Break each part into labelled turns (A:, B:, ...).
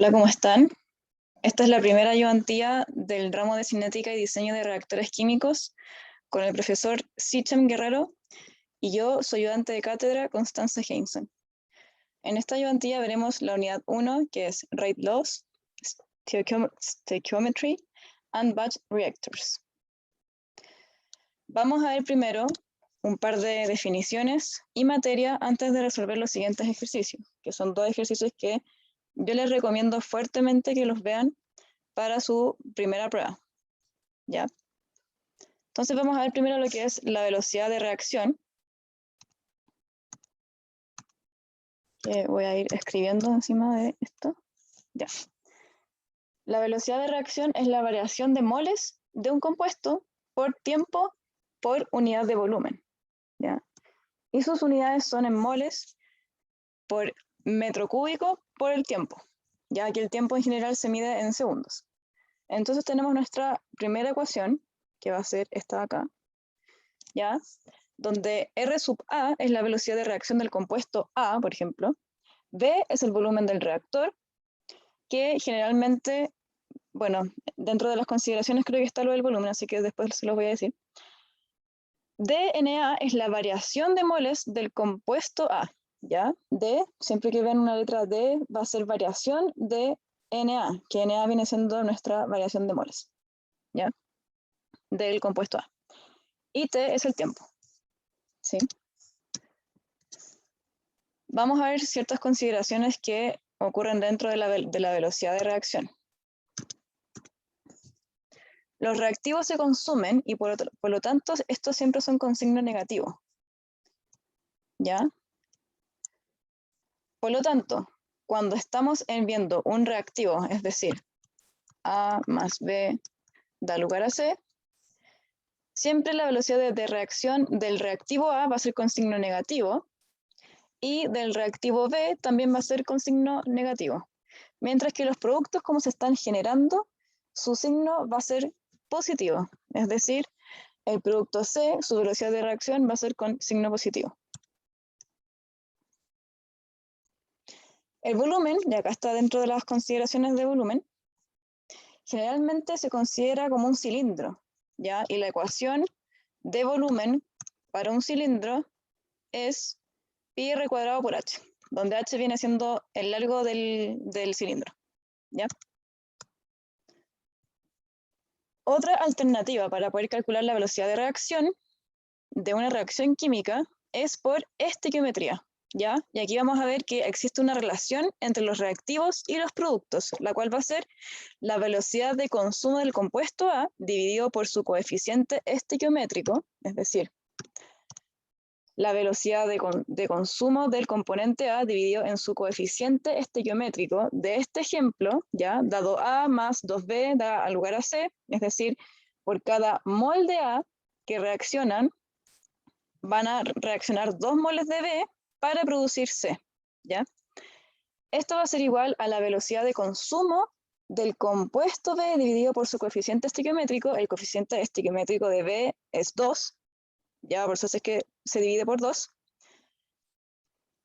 A: Hola, ¿cómo están? Esta es la primera ayudantía del ramo de cinética y diseño de reactores químicos con el profesor Sichem Guerrero y yo soy ayudante de cátedra Constanza Heinzen. En esta ayudantía veremos la unidad 1, que es Rate Laws, Stoichiometry and Batch Reactors. Vamos a ver primero un par de definiciones y materia antes de resolver los siguientes ejercicios, que son dos ejercicios que yo les recomiendo fuertemente que los vean para su primera prueba, ¿ya? Entonces vamos a ver primero lo que es la velocidad de reacción, que voy a ir escribiendo encima de esto, ya. La velocidad de reacción es la variación de moles de un compuesto por tiempo por unidad de volumen, ¿ya? Y sus unidades son en moles por metro cúbico por el tiempo, ya que el tiempo en general se mide en segundos. Entonces tenemos nuestra primera ecuación, que va a ser esta de acá, ¿ya? Donde R sub A es la velocidad de reacción del compuesto A, por ejemplo. V es el volumen del reactor, que generalmente, bueno, dentro de las consideraciones creo que está lo del volumen, así que después se los voy a decir. dNA es la variación de moles del compuesto A, ¿ya? D, siempre que vean una letra D, va a ser variación de Na, que Na viene siendo nuestra variación de moles, ¿ya? Del compuesto A. Y T es el tiempo, ¿sí? Vamos a ver ciertas consideraciones que ocurren dentro de la velocidad de reacción. Los reactivos se consumen y por lo tanto estos siempre son con signo negativo, ¿ya? Por lo tanto, cuando estamos viendo un reactivo, es decir, A más B da lugar a C, siempre la velocidad de reacción del reactivo A va a ser con signo negativo y del reactivo B también va a ser con signo negativo. Mientras que los productos, como se están generando, su signo va a ser positivo, es decir, el producto C, su velocidad de reacción va a ser con signo positivo. El volumen, y acá está dentro de las consideraciones de volumen, generalmente se considera como un cilindro, ¿ya? Y la ecuación de volumen para un cilindro es pi r cuadrado por h, donde h viene siendo el largo del cilindro, ¿ya? Otra alternativa para poder calcular la velocidad de reacción de una reacción química es por estequiometría, ¿ya? Y aquí vamos a ver que existe una relación entre los reactivos y los productos, la cual va a ser la velocidad de consumo del compuesto A dividido por su coeficiente estequiométrico, es decir, la velocidad de consumo del componente A dividido en su coeficiente estequiométrico de este ejemplo, ¿ya? Dado A más 2B da lugar a C, es decir, por cada mol de A que reaccionan, van a reaccionar 2 moles de B para producir C, ¿ya? Esto va a ser igual a la velocidad de consumo del compuesto B dividido por su coeficiente estequiométrico. El coeficiente estequiométrico de B es 2, ya por eso es que se divide por 2.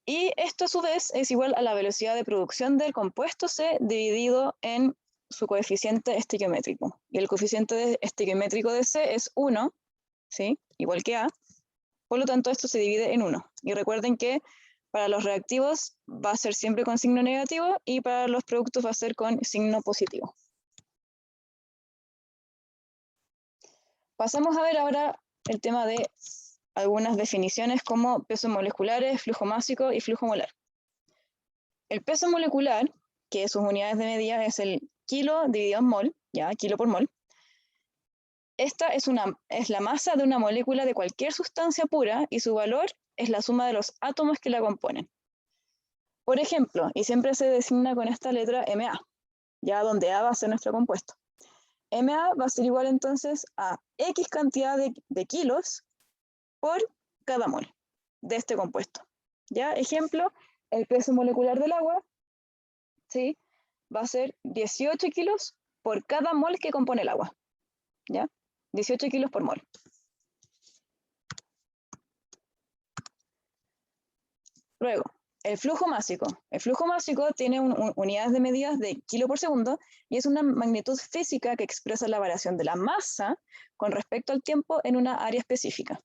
A: Y esto a su vez es igual a la velocidad de producción del compuesto C dividido en su coeficiente estequiométrico. Y el coeficiente estequiométrico de C es 1, ¿sí? Igual que A. Por lo tanto, esto se divide en 1. Y recuerden que para los reactivos va a ser siempre con signo negativo y para los productos va a ser con signo positivo. Pasamos a ver ahora el tema de algunas definiciones como pesos moleculares, flujo másico y flujo molar. El peso molecular, que sus unidades de medida es el kilo dividido en mol, ya, kilo por mol. Esta es la masa de una molécula de cualquier sustancia pura y su valor es la suma de los átomos que la componen. Por ejemplo, y siempre se designa con esta letra Ma, ya donde A va a ser nuestro compuesto. Ma va a ser igual entonces a X cantidad de kilos por cada mol de este compuesto. ¿Ya? Ejemplo, el peso molecular del agua, ¿sí? Va a ser 18 kilos por cada mol que compone el agua. ¿Ya? 18 kilos por mol. Luego, el flujo másico. El flujo másico tiene unidades de medidas de kilo por segundo y es una magnitud física que expresa la variación de la masa con respecto al tiempo en una área específica.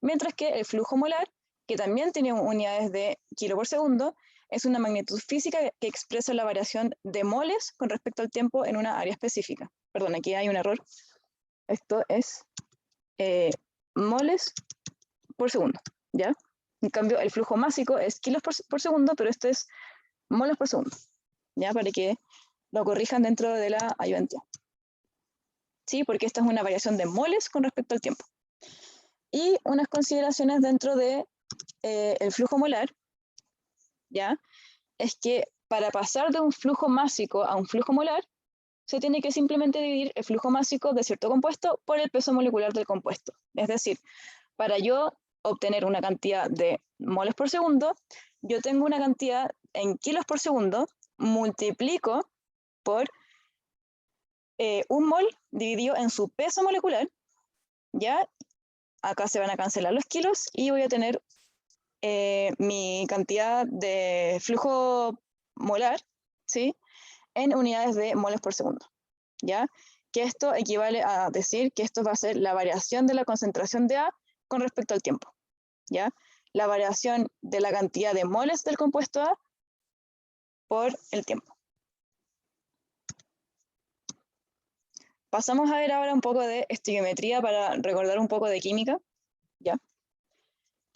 A: Mientras que el flujo molar, que también tiene unidades de kilo por segundo, es una magnitud física que expresa la variación de moles con respecto al tiempo en una área específica. Perdón, aquí hay un error. Esto es moles por segundo, ¿ya? En cambio, el flujo másico es kilos por segundo, pero esto es moles por segundo, ¿ya? Para que lo corrijan dentro de la ayudantía. ¿Sí? Porque esta es una variación de moles con respecto al tiempo. Y unas consideraciones dentro de el flujo molar, ¿ya? Es que para pasar de un flujo másico a un flujo molar, se tiene que simplemente dividir el flujo másico de cierto compuesto por el peso molecular del compuesto. Es decir, para yo obtener una cantidad de moles por segundo, yo tengo una cantidad en kilos por segundo, multiplico por un mol dividido en su peso molecular, ¿ya? Acá se van a cancelar los kilos y voy a tener mi cantidad de flujo molar, ¿sí? En unidades de moles por segundo, ¿ya? Que esto equivale a decir que esto va a ser la variación de la concentración de A con respecto al tiempo, ¿ya? La variación de la cantidad de moles del compuesto A por el tiempo. Pasamos a ver ahora un poco de estequiometría para recordar un poco de química, ¿ya?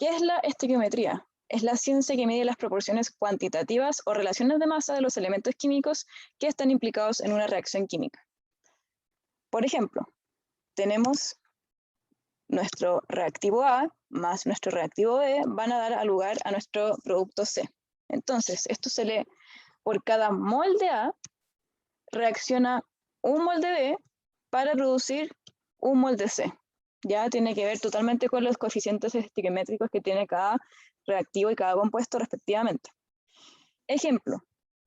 A: ¿Qué es la estequiometría? Es la ciencia que mide las proporciones cuantitativas o relaciones de masa de los elementos químicos que están implicados en una reacción química. Por ejemplo, tenemos nuestro reactivo A más nuestro reactivo B van a dar lugar a nuestro producto C. Entonces, esto se lee por cada mol de A reacciona un mol de B para producir un mol de C. Ya tiene que ver totalmente con los coeficientes estequiométricos que tiene cada reactivo y cada compuesto respectivamente. Ejemplo,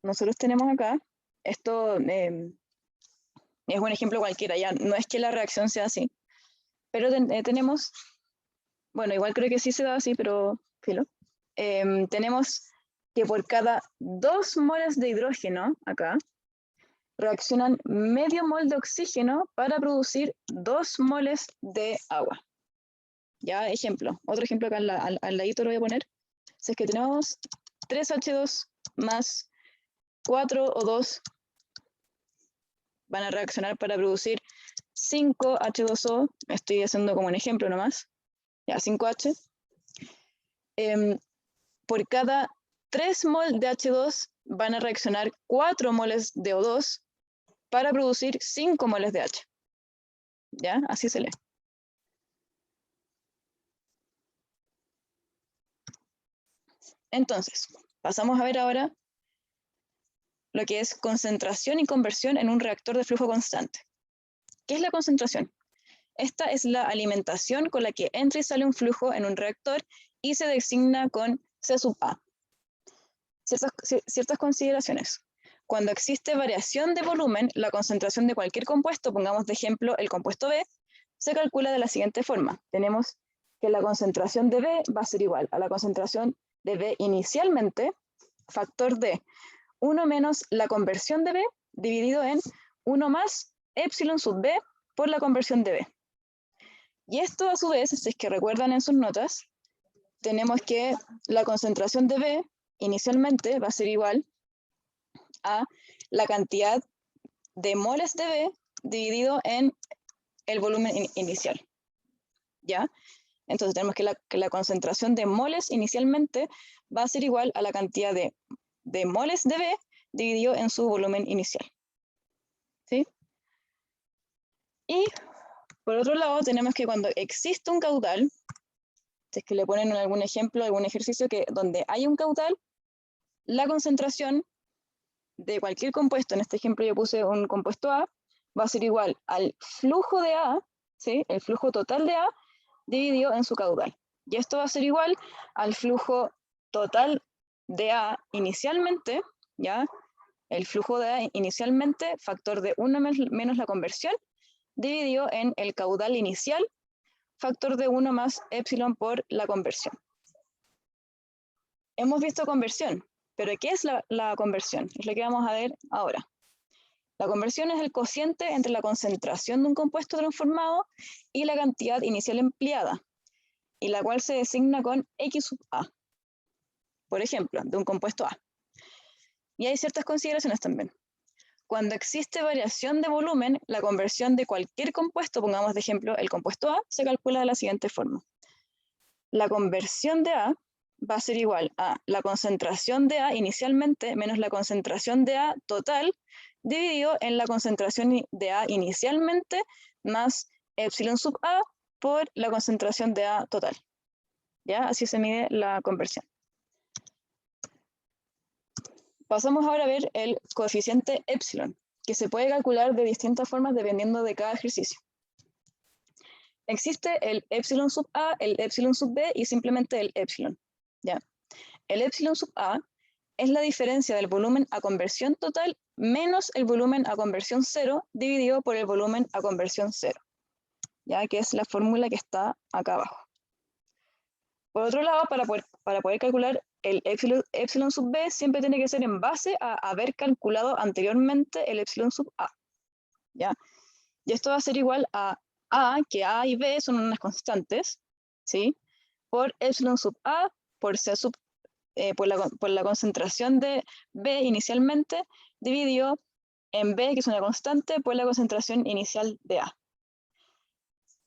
A: nosotros tenemos acá, esto es un ejemplo cualquiera, ya no es que la reacción sea así, pero tenemos, bueno, igual creo que sí se da así, pero filo. Tenemos que por cada 2 moles de hidrógeno, acá, reaccionan medio mol de oxígeno para producir 2 moles de agua. Ya, ejemplo. Otro ejemplo acá al ladito lo voy a poner. Si es que tenemos 3H2 más 4O2 van a reaccionar para producir 5H2O. Estoy haciendo como un ejemplo nomás. Ya, 5H. Por cada 3 mol de H2 van a reaccionar 4 moles de O2 para producir 5 moles de H. ¿Ya? Así se lee. Entonces, pasamos a ver ahora lo que es concentración y conversión en un reactor de flujo constante. ¿Qué es la concentración? Esta es la alimentación con la que entra y sale un flujo en un reactor y se designa con C sub A. Ciertas consideraciones. Cuando existe variación de volumen, la concentración de cualquier compuesto, pongamos de ejemplo el compuesto B, se calcula de la siguiente forma. Tenemos que la concentración de B va a ser igual a la concentración de B inicialmente, factor de 1 menos la conversión de B dividido en 1 más epsilon sub B por la conversión de B. Y esto a su vez, si es que recuerdan en sus notas, tenemos que la concentración de B inicialmente va a ser igual a la cantidad de moles de B dividido en el volumen inicial. ¿Ya? Entonces tenemos que la concentración de moles inicialmente va a ser igual a la cantidad de moles de B dividido en su volumen inicial. ¿Sí? Y por otro lado tenemos que cuando existe un caudal, si es que le ponen en algún ejemplo, algún ejercicio que donde hay un caudal, la concentración de cualquier compuesto, en este ejemplo yo puse un compuesto A, va a ser igual al flujo de A, ¿sí? El flujo total de A dividido en su caudal. Y esto va a ser igual al flujo total de A inicialmente, ¿ya? El flujo de A inicialmente, factor de 1 menos la conversión, dividido en el caudal inicial, factor de 1 más epsilon por la conversión. hemos visto conversión, pero ¿qué es la conversión? Es lo que vamos a ver ahora. La conversión es el cociente entre la concentración de un compuesto transformado y la cantidad inicial empleada, y la cual se designa con X sub A, por ejemplo, de un compuesto A. Y hay ciertas consideraciones también. Cuando existe variación de volumen, la conversión de cualquier compuesto, pongamos de ejemplo el compuesto A, se calcula de la siguiente forma. La conversión de A va a ser igual a la concentración de A inicialmente menos la concentración de A total dividido en la concentración de A inicialmente más epsilon sub A por la concentración de A total. ¿Ya? Así se mide la conversión. Pasamos ahora a ver el coeficiente epsilon, que se puede calcular de distintas formas dependiendo de cada ejercicio. Existe el epsilon sub A, el epsilon sub B y simplemente el epsilon. ¿Ya? El epsilon sub A es la diferencia del volumen a conversión total menos el volumen a conversión cero dividido por el volumen a conversión cero, ¿ya? Que es la fórmula que está acá abajo. Por otro lado, para poder calcular el epsilon sub B siempre tiene que ser en base a haber calculado anteriormente el epsilon sub A, ¿ya? Y esto va a ser igual a que A y B son unas constantes, ¿sí? Por epsilon sub A, por C sub por la concentración de B inicialmente, dividido en B, que es una constante, por la concentración inicial de A.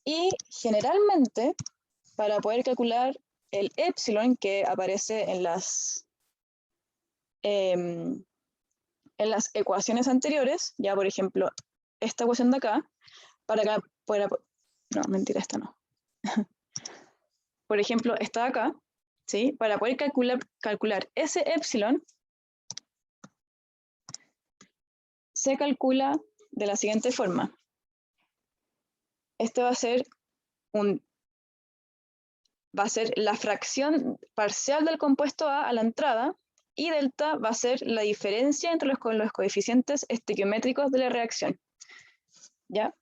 A: Y generalmente, para poder calcular el epsilon que aparece en las ecuaciones anteriores, ya por ejemplo, esta ecuación de acá, no, mentira, esta no. Por ejemplo, esta de acá, ¿sí? Para poder calcular ese epsilon, se calcula de la siguiente forma. Este va a ser la fracción parcial del compuesto A la entrada, y delta va a ser la diferencia entre los coeficientes estequiométricos de la reacción. ¿Ya?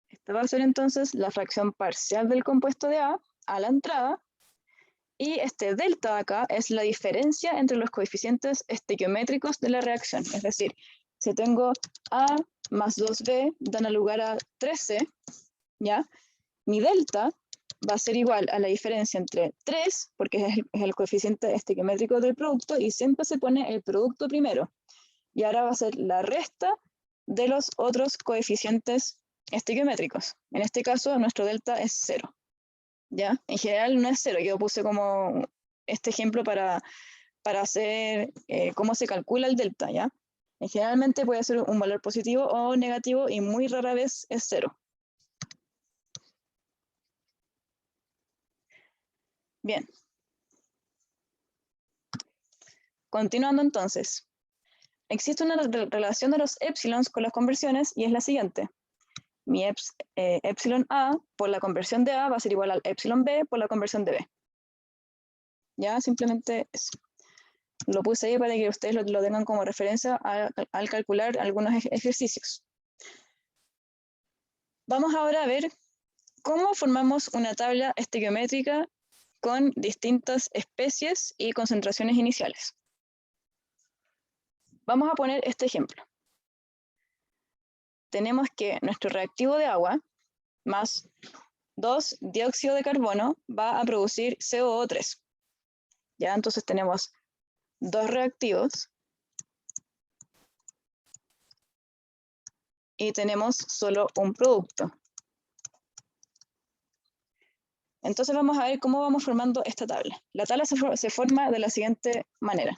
A: Esta va a ser entonces la fracción parcial del compuesto de A la entrada, y este delta acá es la diferencia entre los coeficientes estequiométricos de la reacción. Es decir, si tengo A más 2B dan lugar a 3C, ¿ya? Mi delta va a ser igual a la diferencia entre 3, porque es el coeficiente estequiométrico del producto, y siempre se pone el producto primero. Y ahora va a ser la resta de los otros coeficientes estequiométricos. En este caso, nuestro delta es 0. ¿Ya? En general no es 0, yo puse como este ejemplo para hacer cómo se calcula el delta, ¿ya? Generalmente puede ser un valor positivo o negativo y muy rara vez es 0. Bien. Continuando entonces. Existe una relación de los épsilons con las conversiones y es la siguiente. Mi epsilon A por la conversión de A va a ser igual al epsilon B por la conversión de B. Ya, simplemente eso. Lo puse ahí para que ustedes lo tengan como referencia al calcular algunos ejercicios. Vamos ahora a ver cómo formamos una tabla estequiométrica con distintas especies y concentraciones iniciales. Vamos a poner este ejemplo. Tenemos que nuestro reactivo de agua más 2 dióxido de carbono va a producir COO3. Ya, entonces tenemos dos reactivos y tenemos solo un producto. Entonces vamos a ver cómo vamos formando esta tabla. La tabla se forma de la siguiente manera.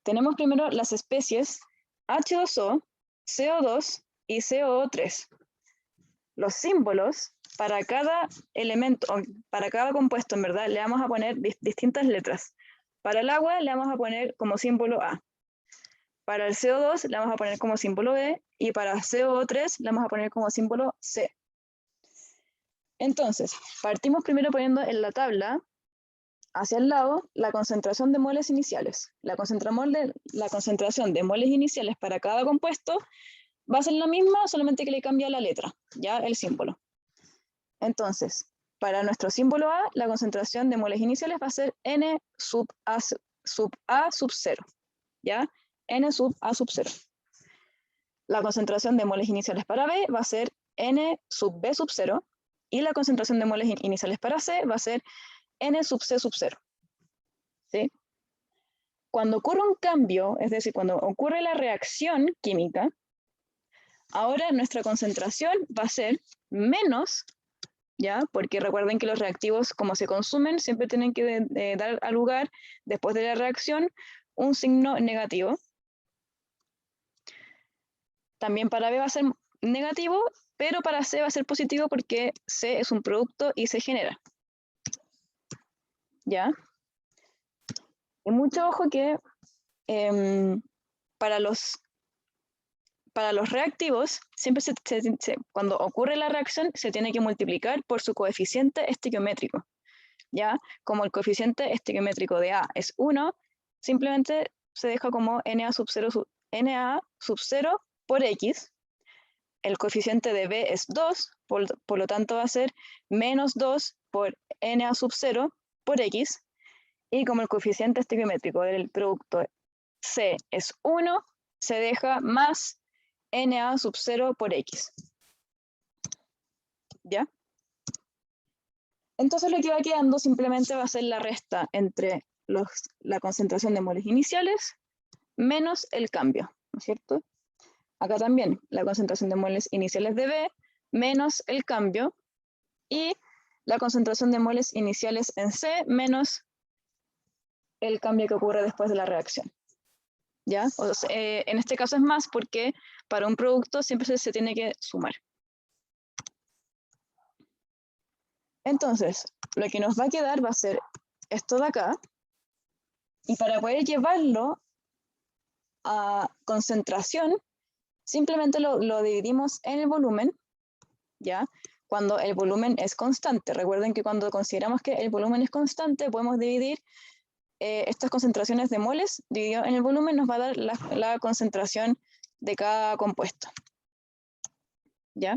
A: Tenemos primero las especies H2O, CO2 y COO3. Los símbolos para cada elemento, para cada compuesto, en verdad, le vamos a poner distintas letras. Para el agua le vamos a poner como símbolo A. Para el CO2 le vamos a poner como símbolo B, y para COO3 le vamos a poner como símbolo C. Entonces, partimos primero poniendo en la tabla, hacia el lado, la concentración de moles iniciales. La concentración de moles iniciales para cada compuesto va a ser la misma, solamente que le cambia la letra, ya el símbolo. Entonces, para nuestro símbolo A, la concentración de moles iniciales va a ser N sub A sub 0, ¿ya? N sub A sub 0. La concentración de moles iniciales para B va a ser N sub B sub 0, y la concentración de moles iniciales para C va a ser N sub C sub 0. ¿Sí? Cuando ocurre un cambio, es decir, cuando ocurre la reacción química, ahora nuestra concentración va a ser menos, ¿ya? Porque recuerden que los reactivos, como se consumen, siempre tienen que dar al lugar, después de la reacción, un signo negativo. También para B va a ser negativo, pero para C va a ser positivo porque C es un producto y se genera. ¿Ya? Y mucho ojo que para los reactivos, siempre cuando ocurre la reacción, se tiene que multiplicar por su coeficiente estequiométrico. ¿Ya? Como el coeficiente estequiométrico de A es 1, simplemente se deja como Na sub 0 por X. El coeficiente de B es 2, por lo tanto va a ser menos 2 por Na sub 0 por X. Y como el coeficiente estequiométrico del producto C es 1, se deja más Na sub 0 por X. ¿Ya? Entonces lo que va quedando simplemente va a ser la resta entre la concentración de moles iniciales menos el cambio, ¿no es cierto? Acá también la concentración de moles iniciales de B menos el cambio, y la concentración de moles iniciales en C menos el cambio que ocurre después de la reacción. ¿Ya? O sea, en este caso es más porque para un producto siempre se tiene que sumar. Entonces, lo que nos va a quedar va a ser esto de acá, y para poder llevarlo a concentración, simplemente lo dividimos en el volumen, ¿ya? Cuando el volumen es constante. Recuerden que cuando consideramos que el volumen es constante, podemos dividir estas concentraciones de moles, dividido en el volumen, nos va a dar la concentración de cada compuesto. ¿Ya?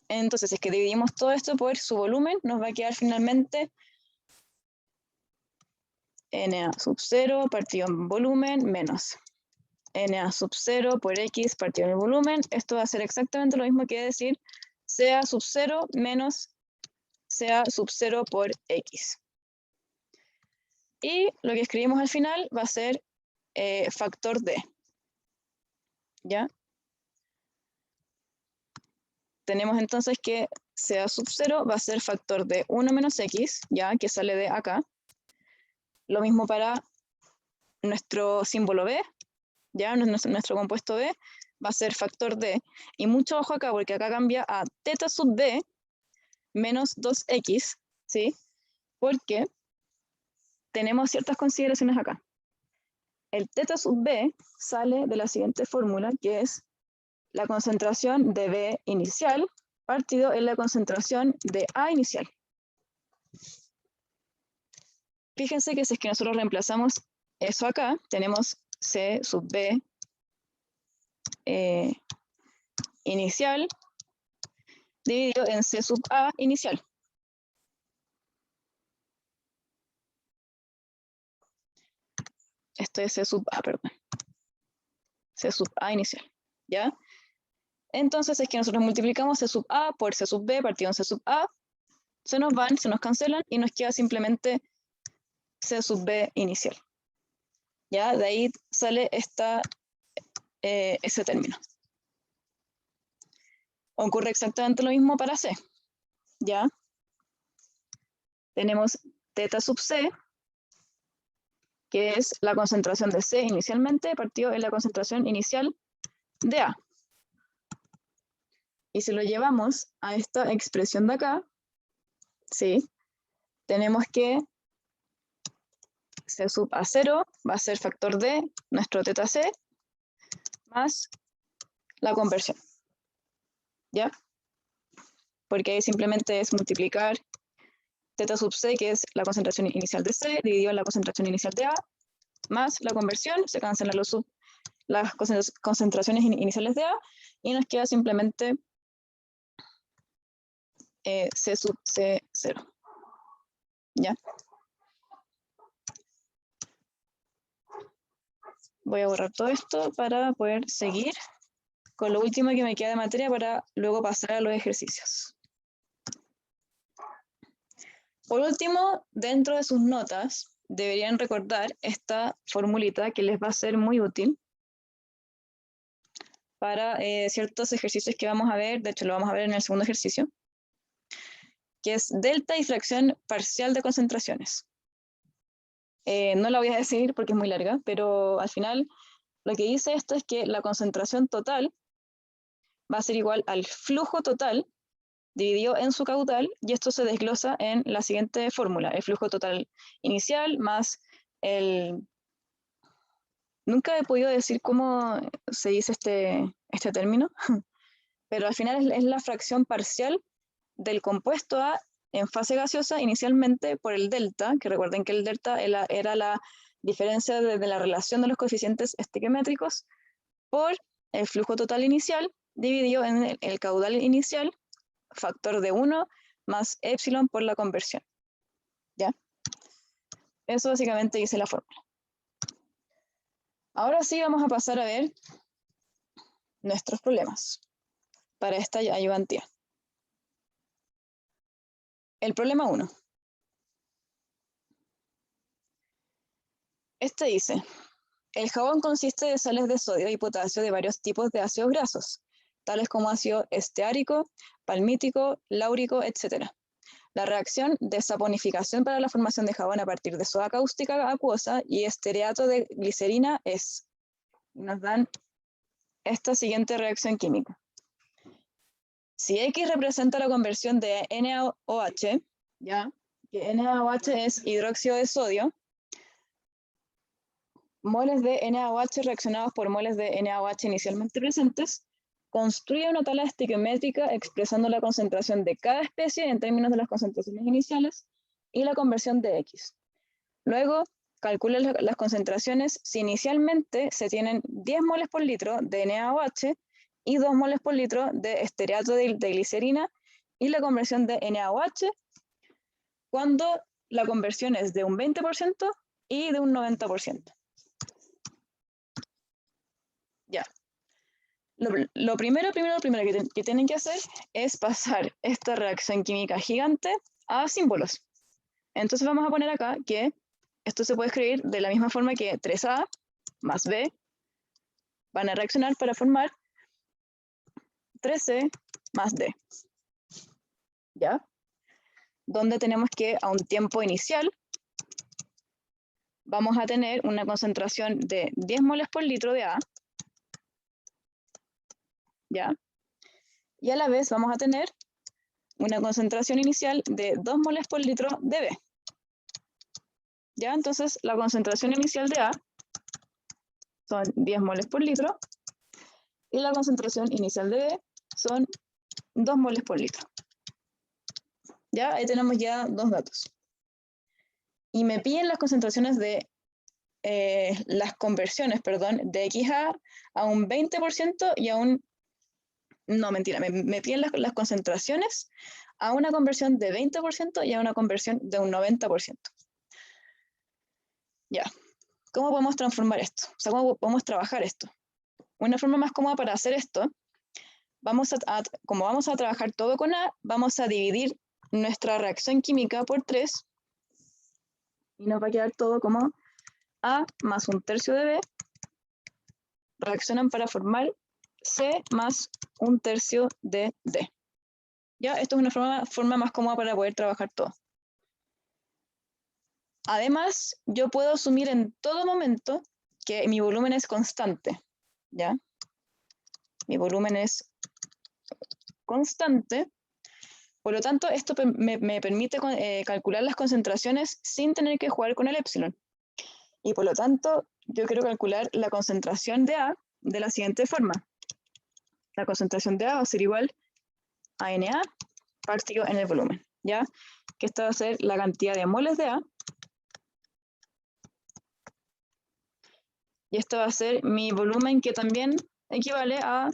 A: Entonces, si es que dividimos todo esto por su volumen, nos va a quedar finalmente Na sub 0 partido en volumen menos Na sub 0 por X partido en el volumen. Esto va a ser exactamente lo mismo que decir Ca sub 0 menos Ca sub 0 por X. Y lo que escribimos al final va a ser factor D. ¿Ya? Tenemos entonces que Ca sub 0 va a ser factor de 1 menos X, ya que sale de acá. Lo mismo para nuestro símbolo B, ya nuestro compuesto B va a ser factor D. Y mucho ojo acá, porque acá cambia a teta sub B menos 2X, ¿sí? Porque tenemos ciertas consideraciones acá. El teta sub B sale de la siguiente fórmula, que es la concentración de B inicial partido en la concentración de A inicial. Fíjense que si es que nosotros reemplazamos eso acá, tenemos C sub B inicial dividido en C sub A inicial. Esto es C sub A, perdón. C sub A inicial, ¿ya? Entonces es que nosotros multiplicamos C sub A por C sub B partido en C sub A, se nos van, se nos cancelan y nos queda simplemente C sub B inicial. ¿Ya? De ahí sale ese término. Ocurre exactamente lo mismo para C. ¿Ya? Tenemos teta sub C, que es la concentración de C inicialmente partido en la concentración inicial de A. Y si lo llevamos a esta expresión de acá, ¿sí? Tenemos que C sub A0 va a ser factor de nuestro teta C más la conversión. ¿Ya? Porque ahí simplemente es multiplicar teta sub C, que es la concentración inicial de C, dividido en la concentración inicial de A, más la conversión, se cancelan las concentraciones iniciales de A, y nos queda simplemente C sub C0. ¿Ya? Voy a borrar todo esto para poder seguir con lo último que me queda de materia para luego pasar a los ejercicios. Por último, dentro de sus notas, deberían recordar esta formulita que les va a ser muy útil para ciertos ejercicios que vamos a ver. De hecho, lo vamos a ver en el segundo ejercicio, que es delta y fracción parcial de concentraciones. No la voy a decir porque es muy larga, pero al final lo que dice esto es que la concentración total va a ser igual al flujo total dividido en su caudal, y esto se desglosa en la siguiente fórmula: el flujo total inicial más el... Nunca he podido decir cómo se dice este término, pero al final es la fracción parcial del compuesto A en fase gaseosa inicialmente por el delta, que recuerden que el delta era la diferencia de la relación de los coeficientes estequiométricos, por el flujo total inicial dividido en el caudal inicial, factor de 1 más epsilon por la conversión. ¿Ya? Eso básicamente dice la fórmula. Ahora sí vamos a pasar a ver nuestros problemas para esta ayudantía. El problema 1. Este dice: el jabón consiste de sales de sodio y potasio de varios tipos de ácidos grasos, tales como ácido esteárico, palmítico, láurico, etc. La reacción de saponificación para la formación de jabón a partir de soda cáustica acuosa y estearato de glicerina es... Nos dan esta siguiente reacción química. Si X representa la conversión de NaOH, ¿ya? Que NaOH es hidróxido de sodio, moles de NaOH reaccionados por moles de NaOH inicialmente presentes, construye una tabla estequiométrica expresando la concentración de cada especie en términos de las concentraciones iniciales y la conversión de X. Luego, calcula las concentraciones si inicialmente se tienen 10 moles por litro de NaOH y 2 moles por litro de estearato de glicerina, y la conversión de NaOH cuando la conversión es de un 20% y de un 90%. Ya. Lo primero que tienen que hacer es pasar esta reacción química gigante a símbolos. Entonces vamos a poner acá que esto se puede escribir de la misma forma que 3A más B van a reaccionar para formar 3C más D. ¿Ya? Donde tenemos que a un tiempo inicial vamos a tener una concentración de 10 moles por litro de A, ¿ya? Y a la vez vamos a tener una concentración inicial de 2 moles por litro de B. ¿Ya? Entonces la concentración inicial de A son 10 moles por litro y la concentración inicial de B son 2 moles por litro. ¿Ya? Ahí tenemos ya dos datos. Y me piden las concentraciones de las conversiones, perdón, de XA a un 20% y a un... No, mentira, me piden las concentraciones a una conversión de 20% y a una conversión de un 90%. Ya. ¿Cómo podemos transformar esto? O sea, ¿cómo podemos trabajar esto? Una forma más cómoda para hacer esto, como vamos a trabajar todo con A, vamos a dividir nuestra reacción química por 3 y nos va a quedar todo como A más un tercio de B reaccionan para formar C más un tercio de D. ¿Ya? Esto es una forma más cómoda para poder trabajar todo. Además, yo puedo asumir en todo momento que mi volumen es constante. ¿Ya? Mi volumen es constante. Por lo tanto, esto me permite calcular las concentraciones sin tener que jugar con el epsilon. Y por lo tanto, yo quiero calcular la concentración de A de la siguiente forma. La concentración de A va a ser igual a Na partido en el volumen, ¿ya? Que esta va a ser la cantidad de moles de A. Y esto va a ser mi volumen, que también equivale a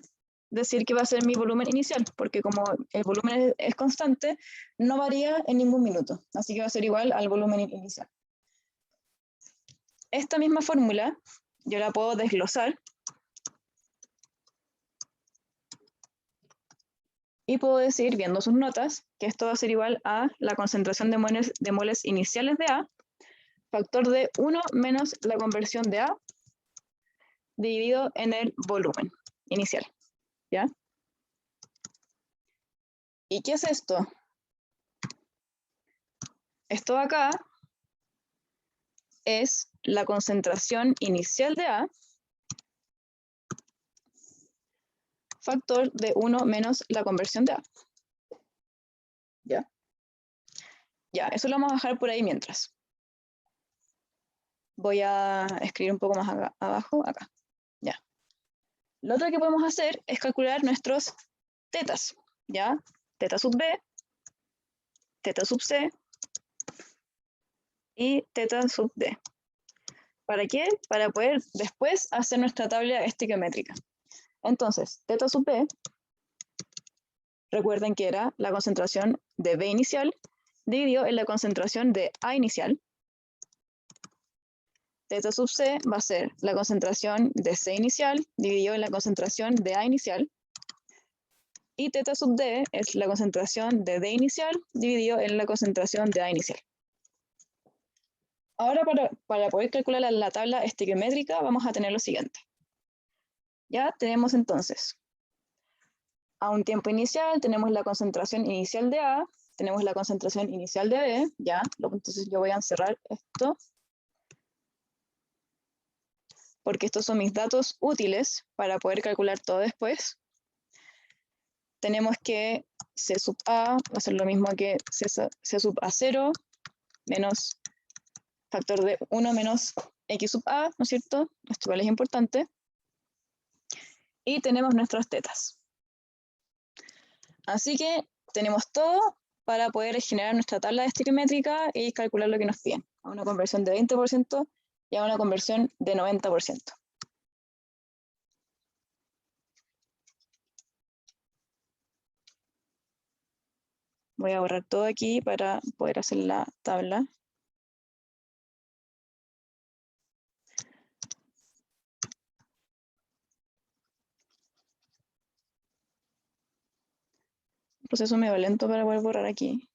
A: decir que va a ser mi volumen inicial, porque como el volumen es constante, no varía en ningún minuto, así que va a ser igual al volumen inicial. Esta misma fórmula yo la puedo desglosar y puedo decir, viendo sus notas, que esto va a ser igual a la concentración de moles iniciales de A, factor de 1 menos la conversión de A, dividido en el volumen inicial, ¿ya? ¿Y qué es esto? Esto de acá es la concentración inicial de A, factor de 1 menos la conversión de A. ¿Ya? Ya, eso lo vamos a dejar por ahí mientras. Voy a escribir un poco más abajo, acá. Ya. Lo otro que podemos hacer es calcular nuestros tetas, ¿ya? Teta sub B, teta sub C y teta sub D. ¿Para qué? Para poder después hacer nuestra tabla estequiométrica. Entonces, teta sub B, recuerden que era la concentración de B inicial dividido en la concentración de A inicial. Teta sub C va a ser la concentración de C inicial dividido en la concentración de A inicial. Y teta sub D es la concentración de D inicial dividido en la concentración de A inicial. Ahora para poder calcular la tabla estequiométrica vamos a tener lo siguiente. Ya tenemos entonces, a un tiempo inicial tenemos la concentración inicial de A, tenemos la concentración inicial de B, ya, entonces yo voy a encerrar esto, porque estos son mis datos útiles para poder calcular todo después. Tenemos que C sub A va a ser lo mismo que C sub A0 menos factor de 1 menos X sub A, ¿no es cierto? Esto igual es importante. Y tenemos nuestras tetas. Así que tenemos todo para poder generar nuestra tabla estequiométrica y calcular lo que nos piden, a una conversión de 20% y a una conversión de 90%. Voy a borrar todo aquí para poder hacer la tabla. Un proceso medio lento para poder borrar aquí.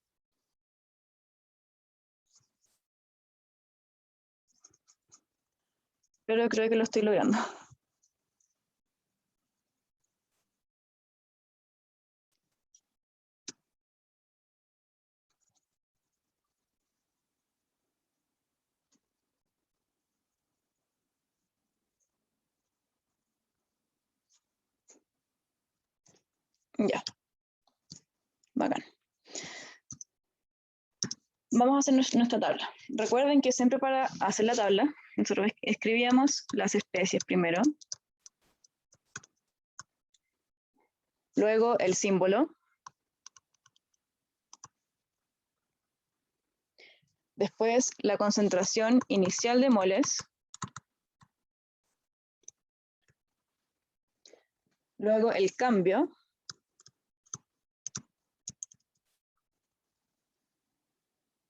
A: Pero creo que lo estoy logrando. Ya. Bacán. Vamos a hacer nuestra tabla. Recuerden que siempre para hacer la tabla, nosotros escribíamos las especies primero, luego el símbolo, después la concentración inicial de moles, luego el cambio,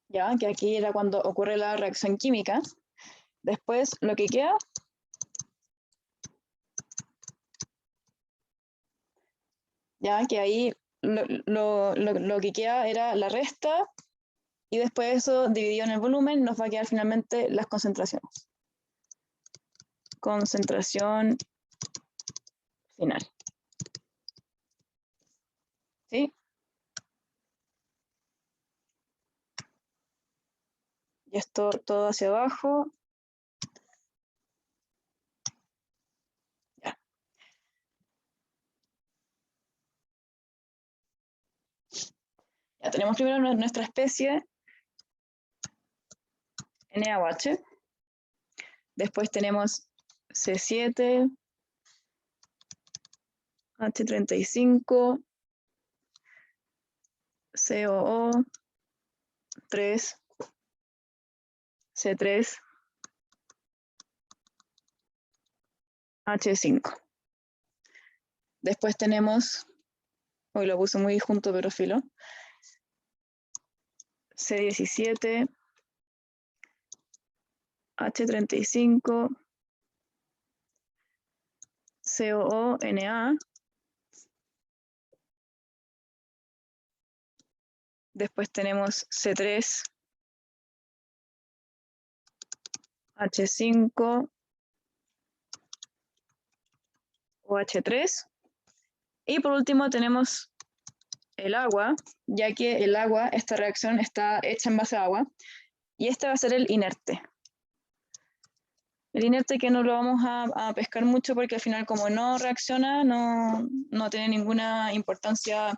A: ya que aquí era cuando ocurre la reacción química, después lo que queda, ya que ahí lo que queda era la resta, y después eso dividido en el volumen nos va a quedar finalmente las concentraciones. Concentración final. ¿Sí? Y esto todo hacia abajo. Ya. Ya tenemos primero nuestra especie NaOH. Después tenemos C7, H35, COO, 3, C3, H5. Después tenemos, hoy lo puse muy junto, pero filo. C17, H35, COO-NA. Después tenemos C3, H5, OH3. Y por último tenemos el agua, ya que el agua, esta reacción está hecha en base a agua, y este va a ser el inerte. El inerte que no lo vamos a pescar mucho porque al final como no reacciona, no tiene ninguna importancia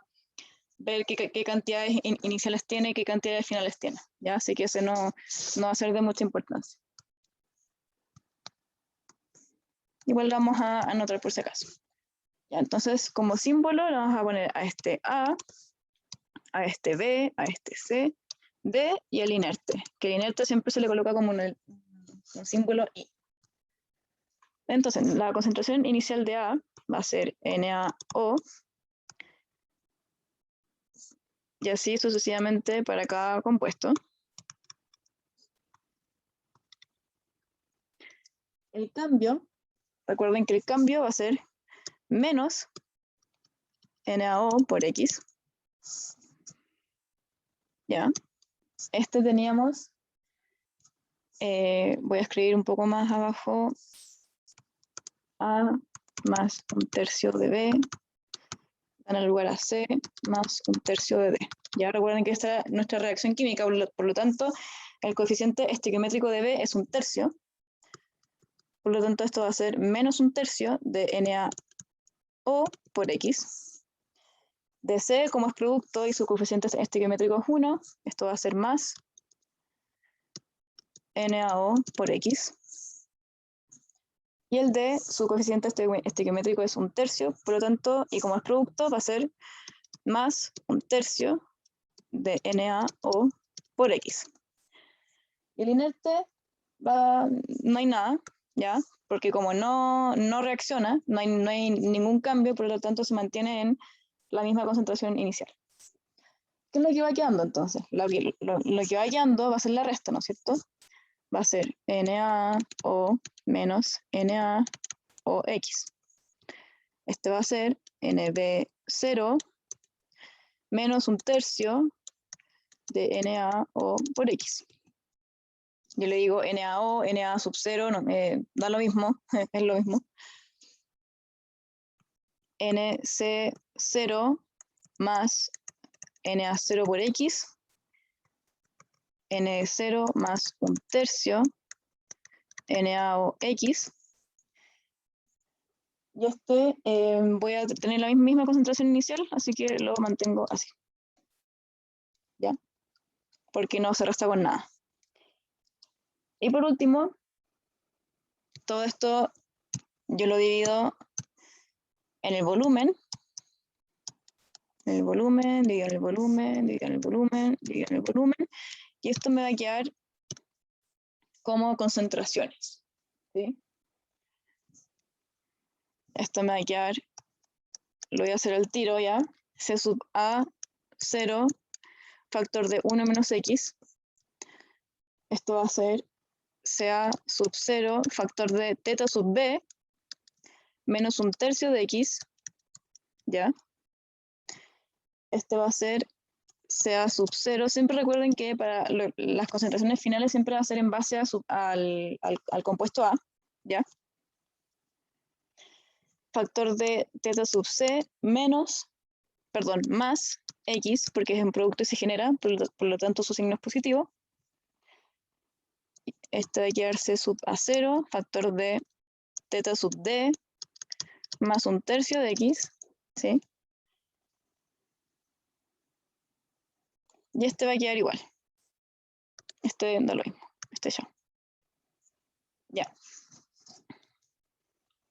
A: ver qué cantidades iniciales tiene y qué cantidades finales tiene, ¿ya? Así que ese no va a ser de mucha importancia. Igual lo vamos a anotar por si acaso. Ya, entonces, como símbolo, le vamos a poner a este A, a este B, a este C, D y el inerte, que el inerte siempre se le coloca como un símbolo I. Entonces, la concentración inicial de A va a ser NaO, y así sucesivamente para cada compuesto. El cambio, recuerden que el cambio va a ser menos NaO por X. ¿Ya? Este teníamos, voy a escribir un poco más abajo, A más 1/3 de B, dan el lugar a C más 1/3 de D. Ya recuerden que esta es nuestra reacción química, por lo tanto, el coeficiente estequiométrico de B es 1/3. Por lo tanto, esto va a ser menos 1/3 de NaO por X. De C, como es producto y su coeficiente estequiométrico es 1, esto va a ser más NaO por X. Y el D, su coeficiente estequiométrico es 1/3, por lo tanto, y como es producto, va a ser más 1/3 de NaO por X. Y el inerte no hay nada, ¿ya? Porque como no reacciona, no hay ningún cambio, por lo tanto se mantiene en la misma concentración inicial. ¿Qué es lo que va quedando entonces? Lo que va quedando va a ser la resta, ¿no es cierto? Va a ser NaO menos NaOX. Este va a ser NB0 menos 1/3 de NaO por X. Yo le digo NaO, Na sub 0, no, da lo mismo, es lo mismo. NC0 más Na0 por X, N0 más 1/3 NaOX. Y este voy a tener la misma concentración inicial, así que lo mantengo así. ¿Ya? Porque no se resta con nada. Y por último, todo esto yo lo divido en el volumen. El volumen, divido en el volumen, divido en el volumen, divido en el volumen. Y esto me va a quedar como concentraciones. ¿Sí? Esto me va a quedar, lo voy a hacer al tiro ya. C sub A 0, factor de 1 menos X. Esto va a ser CA sub 0, factor de teta sub B, menos 1/3 de X. ¿Ya? Este va a ser CA sub 0. Siempre recuerden que para las concentraciones finales siempre va a ser en base al compuesto A. ¿Ya? Factor de teta sub C menos, perdón, más X, porque es un producto y se genera, por lo tanto su signo es positivo. Este va a quedar C sub A0, factor de teta sub D, más 1/3 de X, ¿sí? Y este va a quedar igual. Este da lo mismo, este ya. Ya.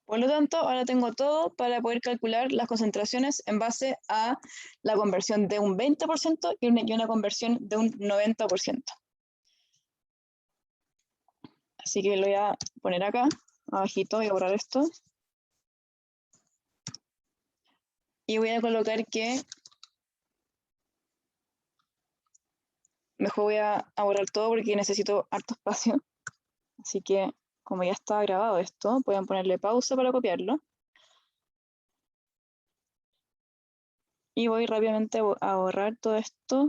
A: Por lo tanto, ahora tengo todo para poder calcular las concentraciones en base a la conversión de un 20% y una conversión de un 90%. Así que lo voy a poner acá, abajito, voy a borrar esto. Y voy a colocar que... Mejor voy a borrar todo porque necesito harto espacio. Así que, como ya está grabado esto, pueden ponerle pausa para copiarlo. Y voy rápidamente a borrar todo esto.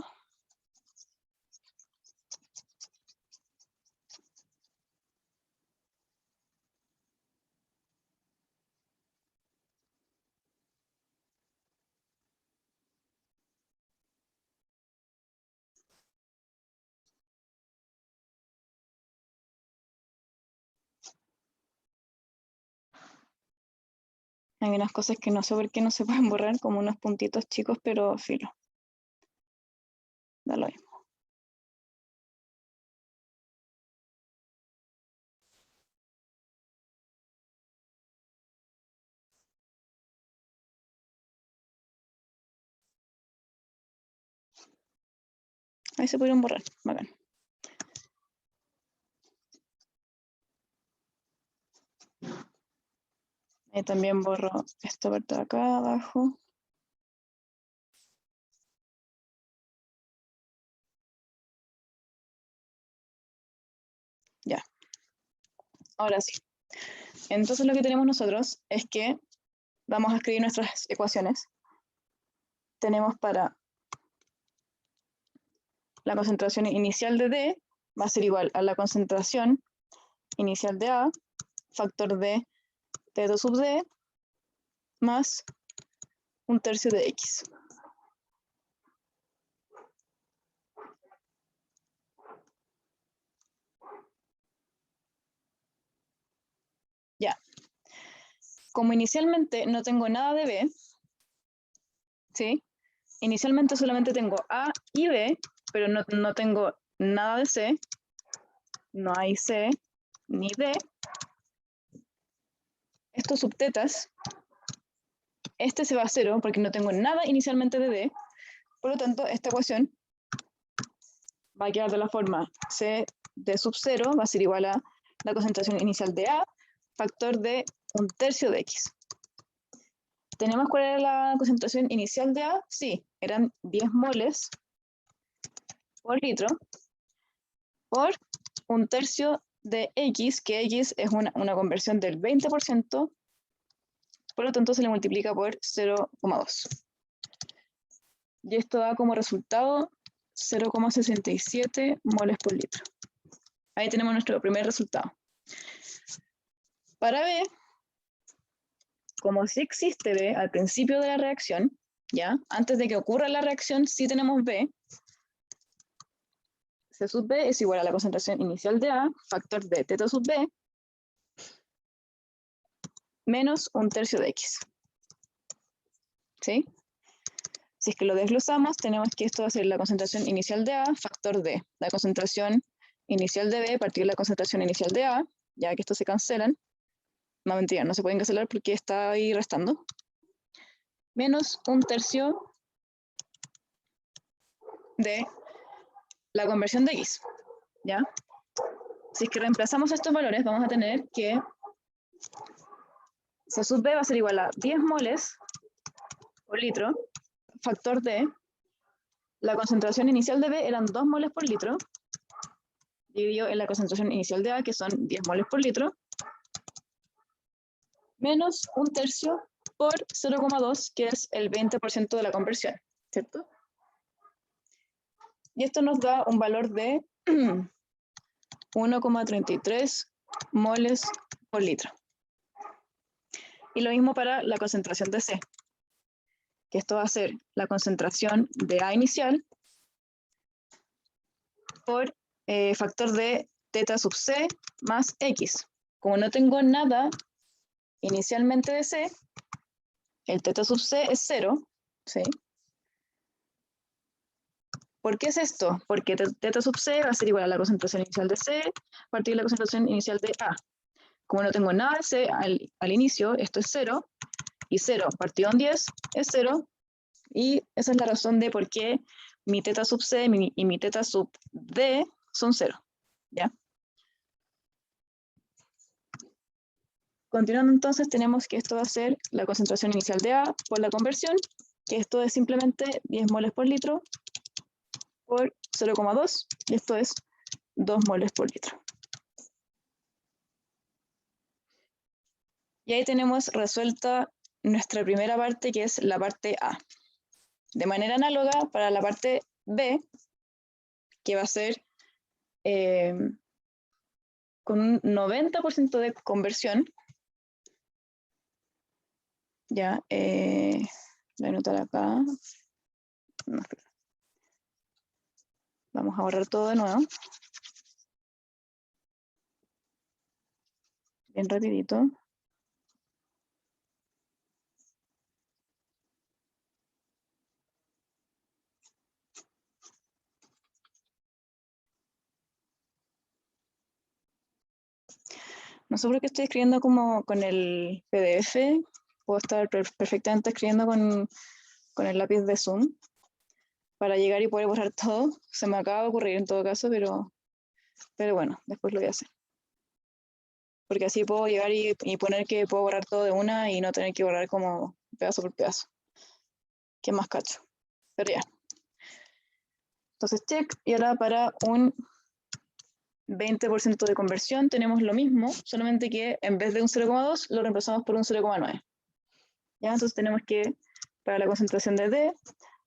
A: Hay unas cosas que no sé por qué no se pueden borrar, como unos puntitos chicos, pero filo. Da lo mismo. Ahí se pudieron borrar, bacán. Ahí también borro esta parte de acá abajo. Ya. Ahora sí. Entonces lo que tenemos nosotros es que vamos a escribir nuestras ecuaciones. Tenemos para la concentración inicial de D va a ser igual a la concentración inicial de A, factor de T2 sub D, más 1/3 de X. Ya. Como inicialmente no tengo nada de B, ¿sí? Inicialmente solamente tengo A y B, pero no tengo nada de C, no hay C ni D. Estos subtetas, este se va a cero porque no tengo nada inicialmente de D, por lo tanto esta ecuación va a quedar de la forma C de sub 0 va a ser igual a la concentración inicial de A, factor de 1/3 de X. ¿Tenemos cuál era la concentración inicial de A? Sí, eran 10 moles por litro por 1/3 de X, que X es una conversión del 20%, por lo tanto se le multiplica por 0,2. Y esto da como resultado 0,67 moles por litro. Ahí tenemos nuestro primer resultado. Para B, como sí existe B al principio de la reacción, ¿ya? Antes de que ocurra la reacción, sí tenemos B. C sub B es igual a la concentración inicial de A, factor de teta sub B, menos 1/3 de X. ¿Sí? Si es que lo desglosamos, tenemos que esto va a ser la concentración inicial de A, factor de la concentración inicial de B, partir de la concentración inicial de A, ya que estos se cancelan. No, mentira, no se pueden cancelar porque está ahí restando. Menos 1/3 de la conversión de X, ¿ya? Si es que reemplazamos estos valores, vamos a tener que C sub B va a ser igual a 10 moles por litro, factor de la concentración inicial de B eran 2 moles por litro, dividido en la concentración inicial de A, que son 10 moles por litro, menos 1/3 por 0,2, que es el 20% de la conversión, ¿cierto? Y esto nos da un valor de 1,33 moles por litro. Y lo mismo para la concentración de C, que esto va a ser la concentración de A inicial por factor de teta sub C más X. Como no tengo nada inicialmente de C, el teta sub C es 0, ¿sí? ¿Por qué es esto? Porque teta sub C va a ser igual a la concentración inicial de C partido de la concentración inicial de A. Como no tengo nada de C al inicio, esto es 0, y 0 partido en 10 es 0, y esa es la razón de por qué mi teta sub C y mi teta sub D son 0, ¿ya? Continuando entonces, tenemos que esto va a ser la concentración inicial de A por la conversión, que esto es simplemente 10 moles por litro por 0,2, y esto es 2 moles por litro. Y ahí tenemos resuelta nuestra primera parte, que es la parte A. De manera análoga, para la parte B, que va a ser con un 90% de conversión, ya, voy a anotar acá. No, vamos a borrar todo de nuevo. Bien rapidito. No sé por qué estoy escribiendo como con el PDF. Puedo estar perfectamente escribiendo con el lápiz de Zoom para llegar y poder borrar todo. Se me acaba de ocurrir en todo caso, pero bueno, después lo voy a hacer. Porque así puedo llegar y poner que puedo borrar todo de una y no tener que borrar como pedazo por pedazo. ¿Qué más cacho? Pero ya. Entonces, check. Y ahora para un 20% de conversión tenemos lo mismo, solamente que en vez de un 0,2 lo reemplazamos por un 0,9. ¿Ya? Entonces tenemos que, para la concentración de D,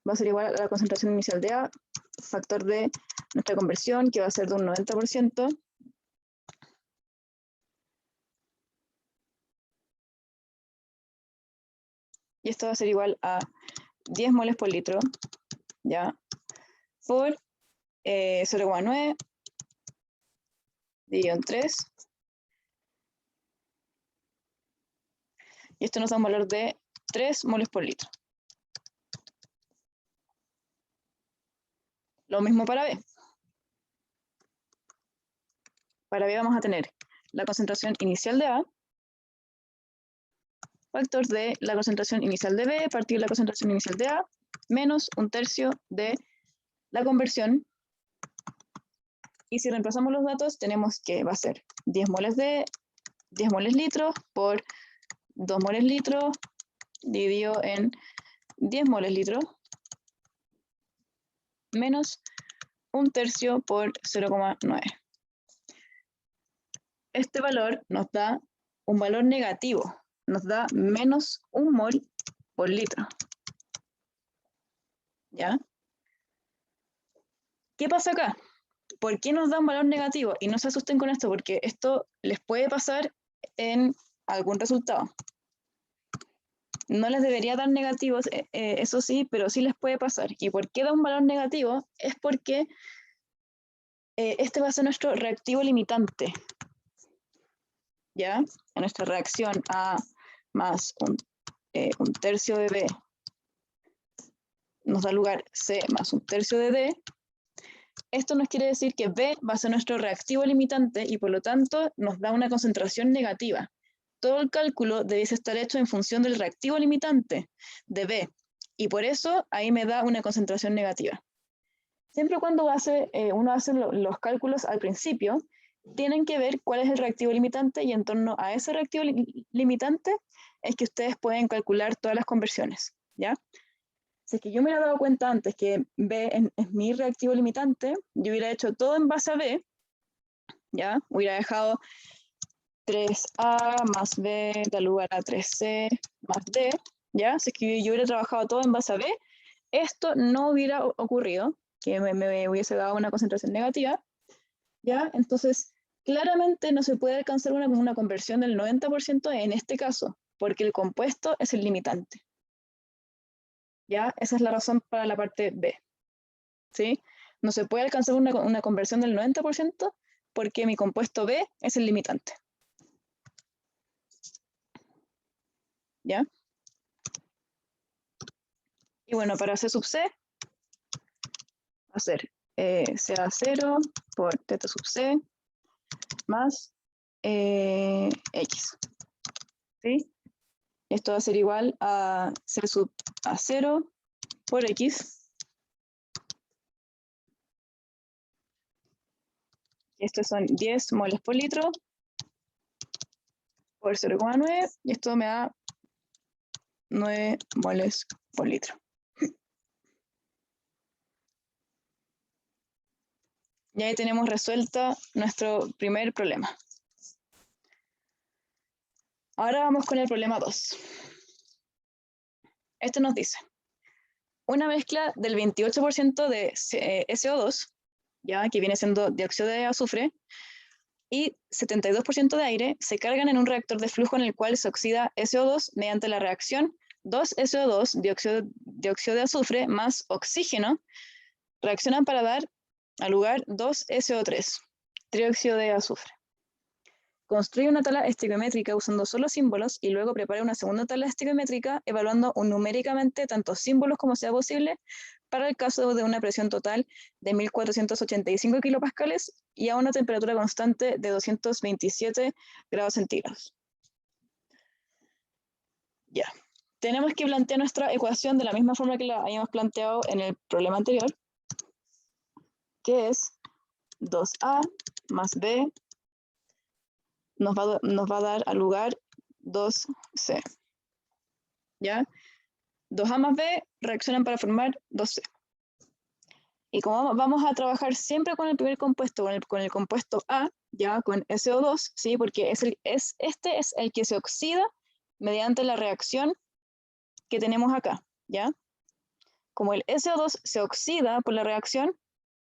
A: va a ser igual a la concentración inicial de A, factor de nuestra conversión, que va a ser de un 90%. Y esto va a ser igual a 10 moles por litro, ¿ya? Por 0,9 dividido en 3. Y esto nos da un valor de 3 moles por litro. Lo mismo para B. Para B vamos a tener la concentración inicial de A, factor de la concentración inicial de B, partir de la concentración inicial de A, menos un tercio de la conversión. Y si reemplazamos los datos, tenemos que va a ser 10 moles litros por 2 moles litros dividido en 10 moles litros menos un tercio por 0,9. Este valor nos da un valor negativo, nos da menos 1 mol por litro. ¿Ya? ¿Qué pasa acá? ¿Por qué nos da un valor negativo? Y no se asusten con esto, porque esto les puede pasar en algún resultado. No les debería dar negativos, eso sí, pero sí les puede pasar. ¿Y por qué da un valor negativo? Es porque este va a ser nuestro reactivo limitante. ¿Ya? En nuestra reacción A más un tercio de B nos da lugar C más un tercio de D. Esto nos quiere decir que B va a ser nuestro reactivo limitante y por lo tanto nos da una concentración negativa. Todo el cálculo debiese estar hecho en función del reactivo limitante de B y por eso ahí me da una concentración negativa. Siempre cuando uno hace los cálculos al principio, tienen que ver cuál es el reactivo limitante y en torno a ese reactivo limitante es que ustedes pueden calcular todas las conversiones, ¿ya? Si es que yo me hubiera dado cuenta antes que B es mi reactivo limitante, yo hubiera hecho todo en base a B, ¿ya? Hubiera dejado 3A más B da lugar a 3C más D, ¿ya? Si es que yo hubiera trabajado todo en base a B, esto no hubiera ocurrido, que me hubiese dado una concentración negativa, ¿ya? Entonces, claramente no se puede alcanzar una conversión del 90% en este caso, porque el compuesto es el limitante. ¿Ya? Esa es la razón para la parte B. ¿Sí? No se puede alcanzar una conversión del 90% porque mi compuesto B es el limitante. ¿Ya? Y bueno, para C sub C, va a ser CA0 por teta sub C más X. ¿Sí? Esto va a ser igual a C sub A0 por X. Estos son 10 moles por litro por 0,9 y esto me da 9 moles por litro. Y ahí tenemos resuelto nuestro primer problema. Ahora vamos con el problema 2. Esto nos dice, una mezcla del 28% de SO2, ya que viene siendo dióxido de azufre, y 72% de aire se cargan en un reactor de flujo en el cual se oxida SO2 mediante la reacción 2SO2, dióxido de azufre, más oxígeno, reaccionan para dar al lugar 2SO3, trióxido de azufre. Construye una tabla estequiométrica usando solo símbolos y luego prepara una segunda tabla estequiométrica evaluando numéricamente tantos símbolos como sea posible para el caso de una presión total de 1485 kilopascales y a una temperatura constante de 227 grados centígrados. Ya. Tenemos que plantear nuestra ecuación de la misma forma que la habíamos planteado en el problema anterior, que es 2A más B nos va a dar al lugar 2C. ¿Ya? 2A más B reaccionan para formar 2C. Y como vamos a trabajar siempre con el primer compuesto, con el compuesto A, ya con SO2, ¿sí? Porque este es el que se oxida mediante la reacción que tenemos acá, ¿ya? Como el SO2 se oxida por la reacción,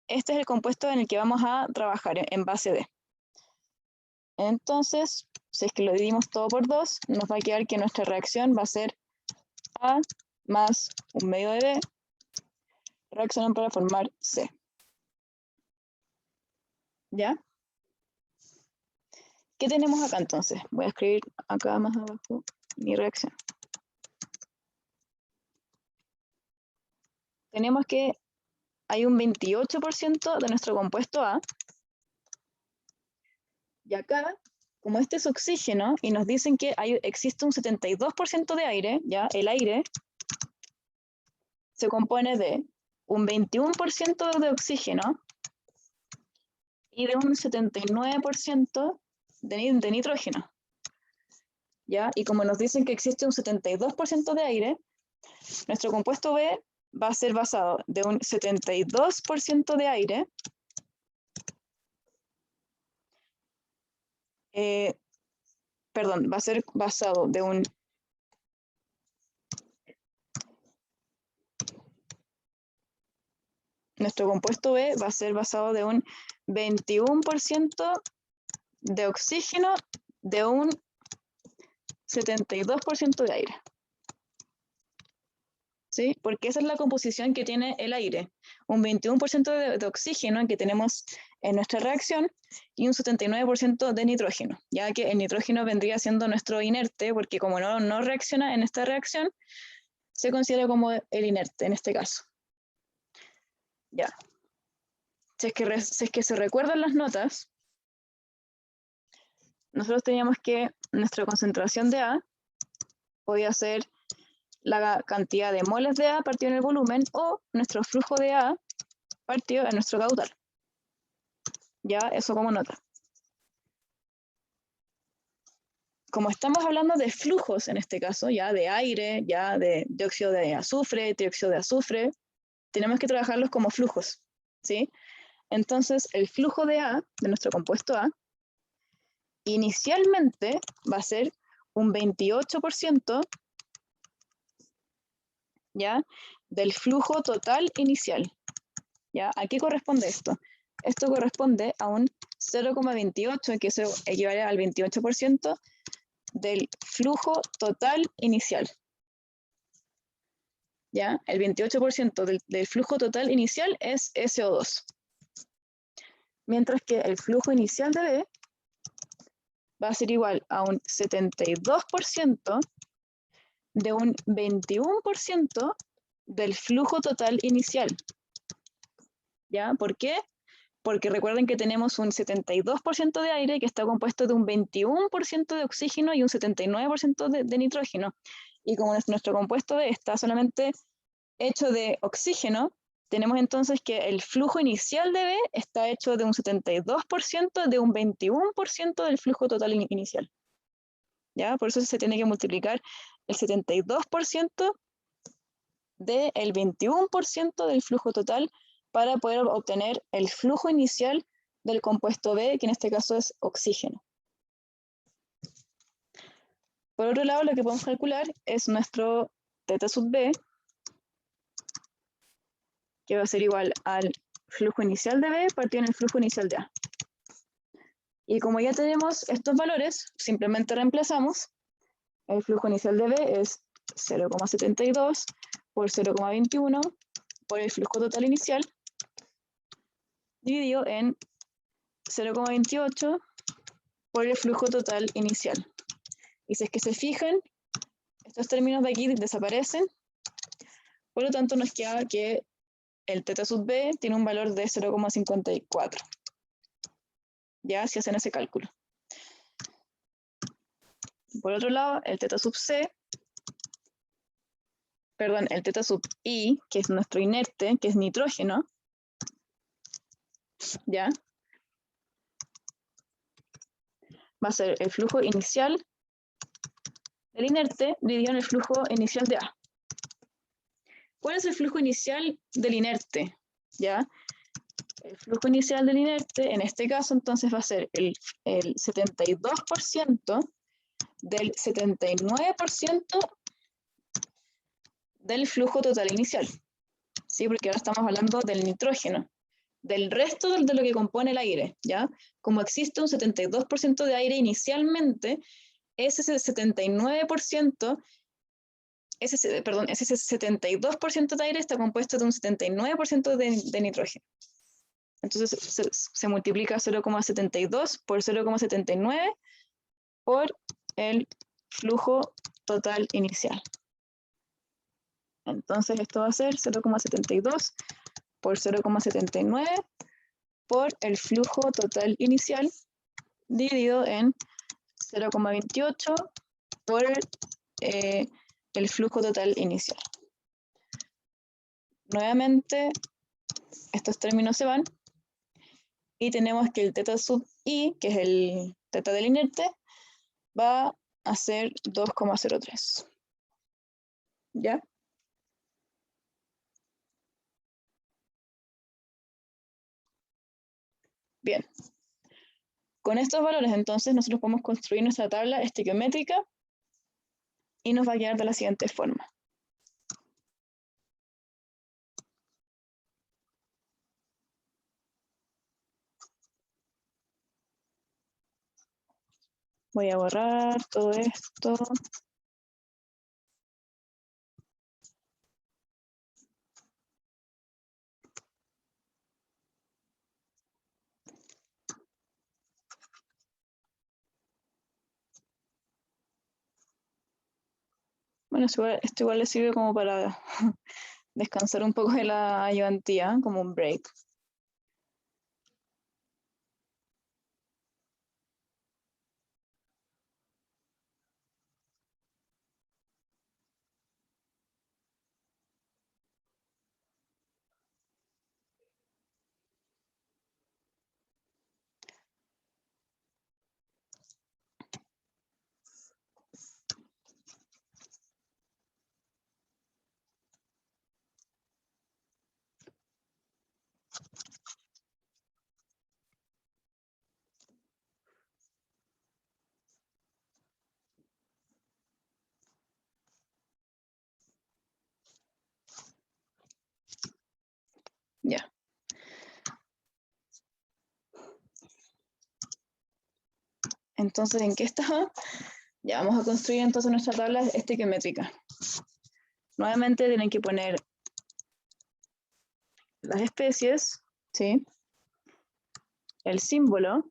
A: este es el compuesto en el que vamos a trabajar en base D. Entonces, si es que lo dividimos todo por 2, nos va a quedar que nuestra reacción va a ser A más un medio de B, reaccionan para formar C. ¿Ya? ¿Qué tenemos acá entonces? Voy a escribir acá más abajo mi reacción. Tenemos que hay un 28% de nuestro compuesto A, y acá, como este es oxígeno, y nos dicen que existe un 72% de aire, ya el aire se compone de un 21% de oxígeno y de un 79% de nitrógeno. ¿Ya? Y como nos dicen que existe un 72% de aire, nuestro compuesto B va a ser basado de un 72% de aire, va a ser basado de un nuestro compuesto B va a ser basado de un 21% de oxígeno, de un 72% de aire. ¿Sí? Porque esa es la composición que tiene el aire. Un 21% de oxígeno que tenemos en nuestra reacción y un 79% de nitrógeno, ya que el nitrógeno vendría siendo nuestro inerte, porque como no reacciona en esta reacción, se considera como el inerte en este caso. Ya. Si es que se recuerdan las notas, nosotros teníamos que nuestra concentración de A podía ser la cantidad de moles de A partido en el volumen o nuestro flujo de A partido en nuestro caudal. Ya, eso como nota. Como estamos hablando de flujos en este caso, ya de aire, ya de dióxido de azufre, trióxido de azufre, tenemos que trabajarlos como flujos, ¿sí? Entonces, el flujo de A, de nuestro compuesto A, inicialmente va a ser un 28%, ¿ya? Del flujo total inicial. ¿Ya? ¿A qué corresponde esto? Esto corresponde a un 0,28, que eso equivale al 28% del flujo total inicial. ¿Ya? El 28% del flujo total inicial es SO2. Mientras que el flujo inicial de B va a ser igual a un 72% de un 21% del flujo total inicial. ¿Ya? ¿Por qué? Porque recuerden que tenemos un 72% de aire que está compuesto de un 21% de oxígeno y un 79% de nitrógeno. Y como nuestro compuesto B está solamente hecho de oxígeno, tenemos entonces que el flujo inicial de B está hecho de un 72% de un 21% del flujo total inicial. ¿ya? Por eso se tiene que multiplicar el 72% del 21% del flujo total para poder obtener el flujo inicial del compuesto B, que en este caso es oxígeno. Por otro lado, lo que podemos calcular es nuestro θ sub B, que va a ser igual al flujo inicial de B partido en el flujo inicial de A. Y como ya tenemos estos valores, simplemente reemplazamos. El flujo inicial de B es 0,72 por 0,21 por el flujo total inicial, dividido en 0,28 por el flujo total inicial. Y si es que se fijan, estos términos de aquí desaparecen, por lo tanto nos queda que el θ sub B tiene un valor de 0,54. Ya, si hacen ese cálculo. Por otro lado, el θ sub C, perdón, el θ sub I, que es nuestro inerte, que es nitrógeno, ya, va a ser el flujo inicial del inerte dividido en el flujo inicial de A. ¿Cuál es el flujo inicial del inerte? ¿Ya? El flujo inicial del inerte, en este caso, entonces va a ser el 72% del 79% del flujo total inicial. ¿Sí? Porque ahora estamos hablando del nitrógeno. Del resto de lo que compone el aire, ¿ya? Como existe un 72% de aire inicialmente, ese 72% de aire está compuesto de un 79% de nitrógeno. Entonces se multiplica 0,72 por 0,79 por el flujo total inicial. Entonces esto va a ser 0,72 por 0,79 por el flujo total inicial dividido en 0,28 por el flujo total inicial. Nuevamente, estos términos se van y tenemos que el θ sub I, que es el θ del inerte, va a ser 2,03. ¿Ya? Bien. Con estos valores, entonces, nosotros podemos construir nuestra tabla estequiométrica y nos va a quedar de la siguiente forma. Voy a borrar todo esto. Bueno, esto igual le sirve como para descansar un poco de la ayudantía, como un break. Ya. Entonces, ¿en qué estaba? Ya, vamos a construir entonces nuestra tabla estequiométrica. Nuevamente tienen que poner las especies, ¿sí? El símbolo,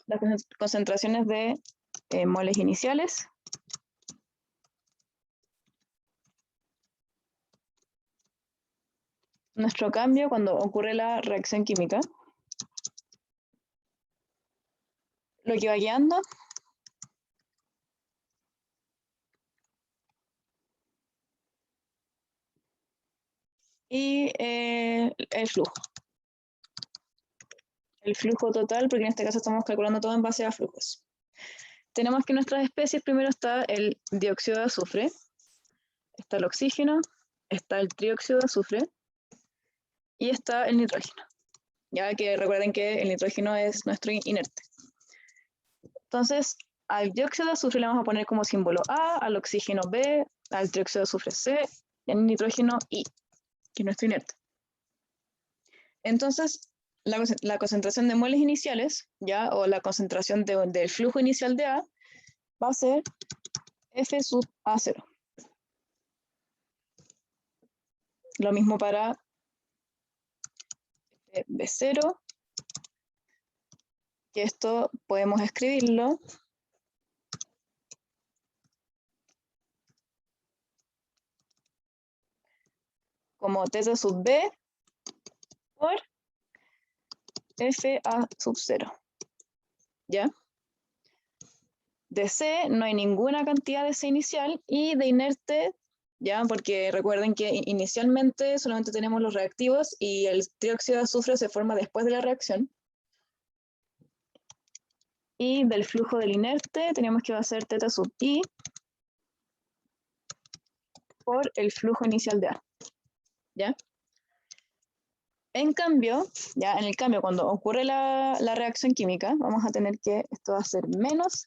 A: las concentraciones de moles iniciales, nuestro cambio cuando ocurre la reacción química, lo que va quedando, y el flujo. El flujo total, porque en este caso estamos calculando todo en base a flujos. Tenemos que en nuestras especies primero está el dióxido de azufre, está el oxígeno, está el trióxido de azufre y está el nitrógeno. Ya que recuerden que el nitrógeno es nuestro inerte. Entonces, al dióxido de azufre le vamos a poner como símbolo A, al oxígeno B, al trióxido de azufre C y al nitrógeno I, que es nuestro inerte. Entonces, la concentración de moles iniciales, ¿ya? O la concentración del flujo inicial de A, va a ser F sub A0. Lo mismo para B0, que esto podemos escribirlo como teta sub B por FA sub 0. ¿Ya? De C no hay ninguna cantidad de C inicial y de inerte, ¿ya? Porque recuerden que inicialmente solamente tenemos los reactivos y el trióxido de azufre se forma después de la reacción. Y del flujo del inerte tenemos que va a ser teta sub I por el flujo inicial de A. ¿Ya? En cambio, ya en el cambio, cuando ocurre la reacción química, vamos a tener que esto va a ser menos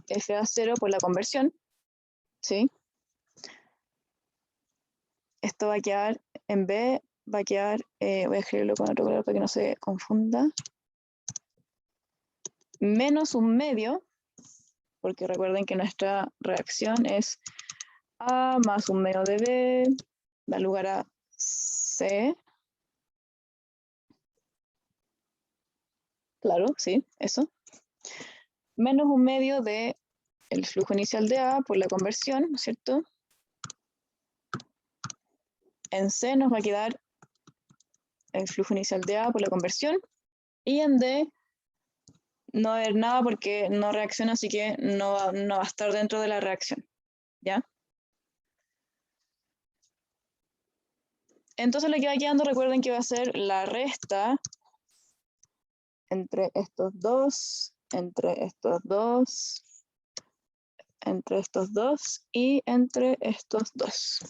A: FA0 por la conversión, ¿sí? Esto va a quedar, en B, va a quedar, voy a escribirlo con otro color para que no se confunda, menos un medio, porque recuerden que nuestra reacción es A más un medio de B, da lugar a C. Claro, sí, eso. Menos un medio de el flujo inicial de A por la conversión, ¿no es cierto? En C nos va a quedar el flujo inicial de A por la conversión. Y en D no va a haber nada porque no reacciona, así que no va a estar dentro de la reacción. ¿Ya? Entonces lo que va quedando, recuerden que va a ser la resta entre estos dos, entre estos dos, entre estos dos y entre estos dos.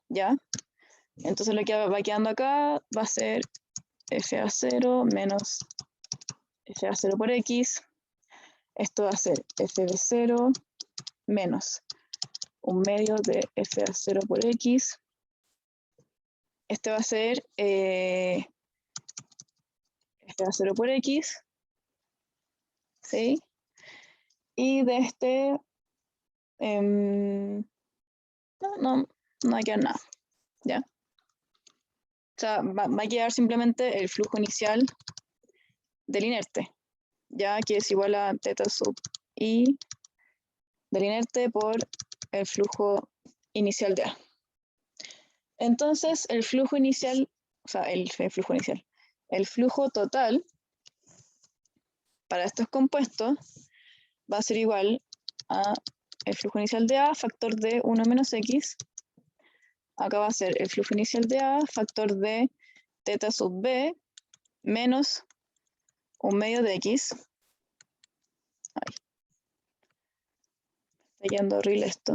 A: ¿Ya? Entonces lo que va quedando acá va a ser FA0 menos FA0 por X. Esto va a ser FB0 menos un medio de FA0 por X. Este va a ser FA0 por X. ¿Sí? Y de este no va a quedar nada. ¿Ya? O sea, va a quedar simplemente el flujo inicial del inerte, ya que es igual a teta sub I del inerte por el flujo inicial de A. Entonces, el flujo inicial, o sea, el flujo inicial, el flujo total para estos compuestos va a ser igual a el flujo inicial de A factor de 1 menos X. Acá va a ser el flujo inicial de A factor de teta sub B menos un medio de X. Ay. Está quedando horrible esto.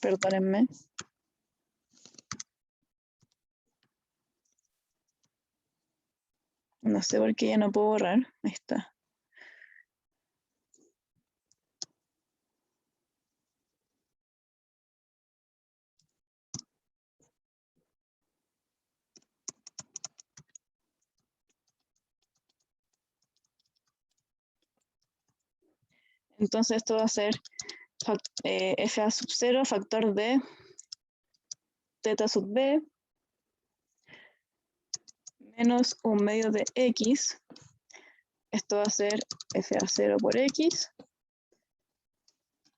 A: Perdónenme. No sé por qué ya no puedo borrar. Ahí está. Entonces esto va a ser FA sub 0 factor de teta sub B menos un medio de X. Esto va a ser FA0 por X.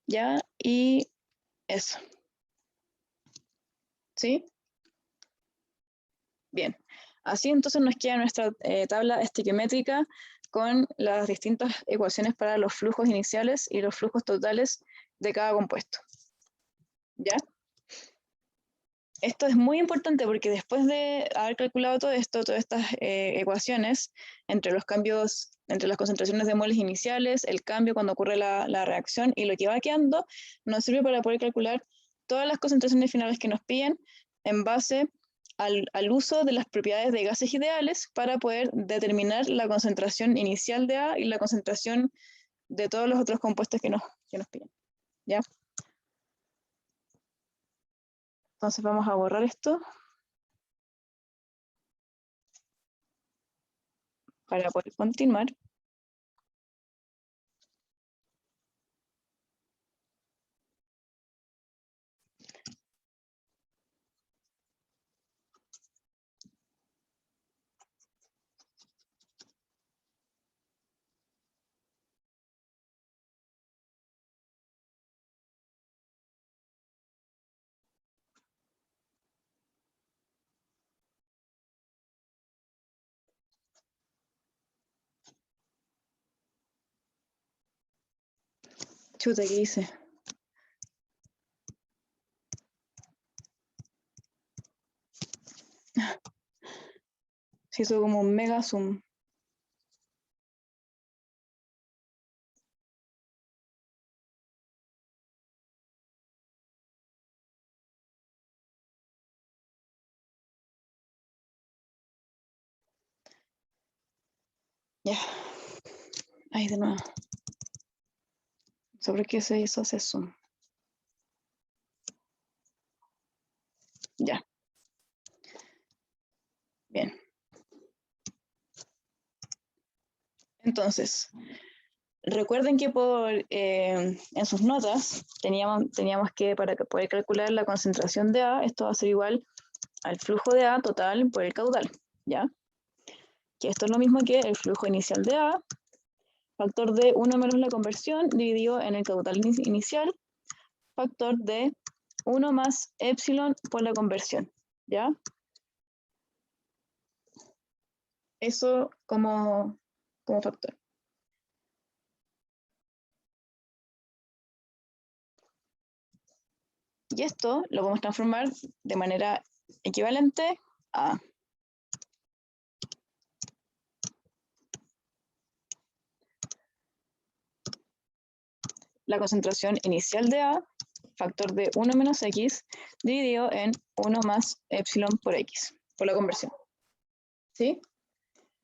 A: ¿Ya? Y eso. ¿Sí? Bien. Así entonces nos queda nuestra tabla estequiométrica con las distintas ecuaciones para los flujos iniciales y los flujos totales de cada compuesto. ¿Ya? Esto es muy importante porque después de haber calculado todo esto, todas estas ecuaciones, entre los cambios, entre las concentraciones de moles iniciales, el cambio cuando ocurre la reacción y lo que va quedando, nos sirve para poder calcular todas las concentraciones finales que nos piden en base al uso de las propiedades de gases ideales para poder determinar la concentración inicial de A y la concentración de todos los otros compuestos que nos piden. ¿Ya? Entonces vamos a borrar esto para poder continuar. Chuta, ¿qué hice? Se hizo como un mega zoom. Ya. Ahí de nuevo. ¿Sobre qué se hizo ese zoom? Ya. Bien. Entonces, recuerden que en sus notas teníamos que, para poder calcular la concentración de A, esto va a ser igual al flujo de A total por el caudal, ¿ya? Que esto es lo mismo que el flujo inicial de A, factor de 1 menos la conversión dividido en el caudal inicial, factor de 1 más epsilon por la conversión, ¿ya? Eso como factor. Y esto lo podemos transformar de manera equivalente a la concentración inicial de A, factor de 1 menos X, dividido en 1 más epsilon por X, por la conversión. ¿Sí?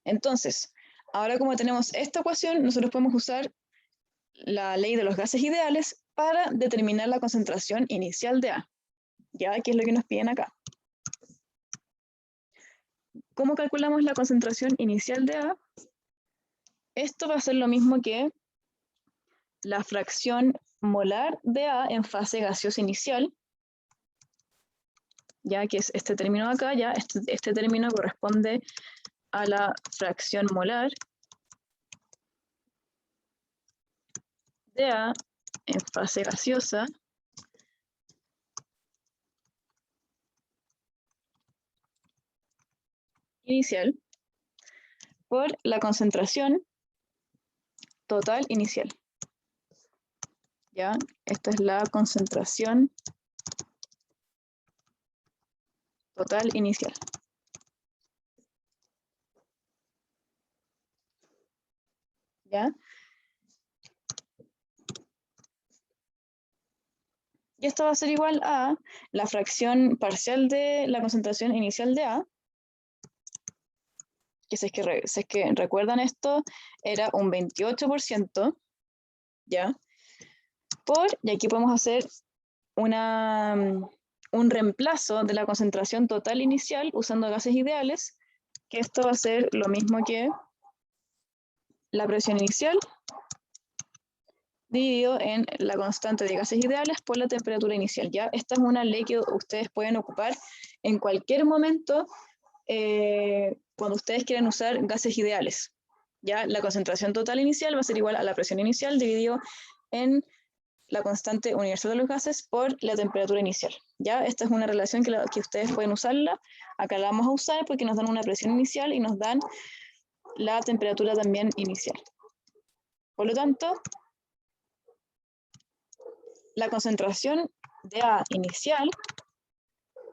A: Entonces, ahora como tenemos esta ecuación, nosotros podemos usar la ley de los gases ideales para determinar la concentración inicial de A, ya que es lo que nos piden acá. ¿Cómo calculamos la concentración inicial de A? Esto va a ser lo mismo que la fracción molar de A en fase gaseosa inicial, ya que es este término acá, ya este término corresponde a la fracción molar de A en fase gaseosa inicial por la concentración total inicial. ¿Ya? Esta es la concentración total inicial. ¿Ya? Y esto va a ser igual a la fracción parcial de la concentración inicial de A, que si es que recuerdan esto, era un 28%, ¿ya? Y aquí podemos hacer un reemplazo de la concentración total inicial usando gases ideales, que esto va a ser lo mismo que la presión inicial dividido en la constante de gases ideales por la temperatura inicial. ¿Ya? Esta es una ley que ustedes pueden ocupar en cualquier momento cuando ustedes quieran usar gases ideales. ¿Ya? La concentración total inicial va a ser igual a la presión inicial dividido en la constante universal de los gases por la temperatura inicial. ¿Ya? Esta es una relación que ustedes pueden usarla. Acá la vamos a usar porque nos dan una presión inicial y nos dan la temperatura también inicial. Por lo tanto, la concentración de A inicial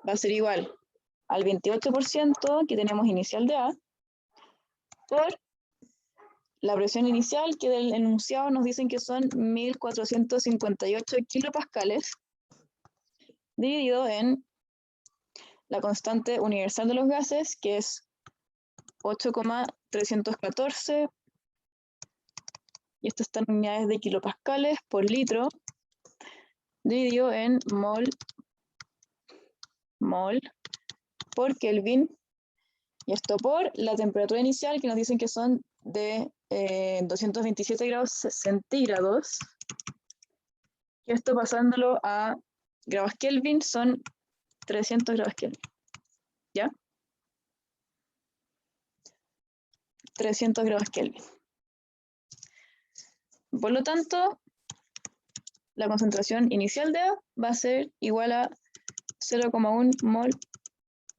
A: va a ser igual al 28% que tenemos inicial de A por la presión inicial, que del enunciado nos dicen que son 1458 kilopascales, dividido en la constante universal de los gases, que es 8,314, y esto está en unidades de kilopascales por litro, dividido en mol por Kelvin, y esto por la temperatura inicial, que nos dicen que son de 227 grados centígrados, y esto pasándolo a grados Kelvin son 300 grados Kelvin, ¿ya? 300 grados Kelvin. Por lo tanto, la concentración inicial de A va a ser igual a 0,1 mol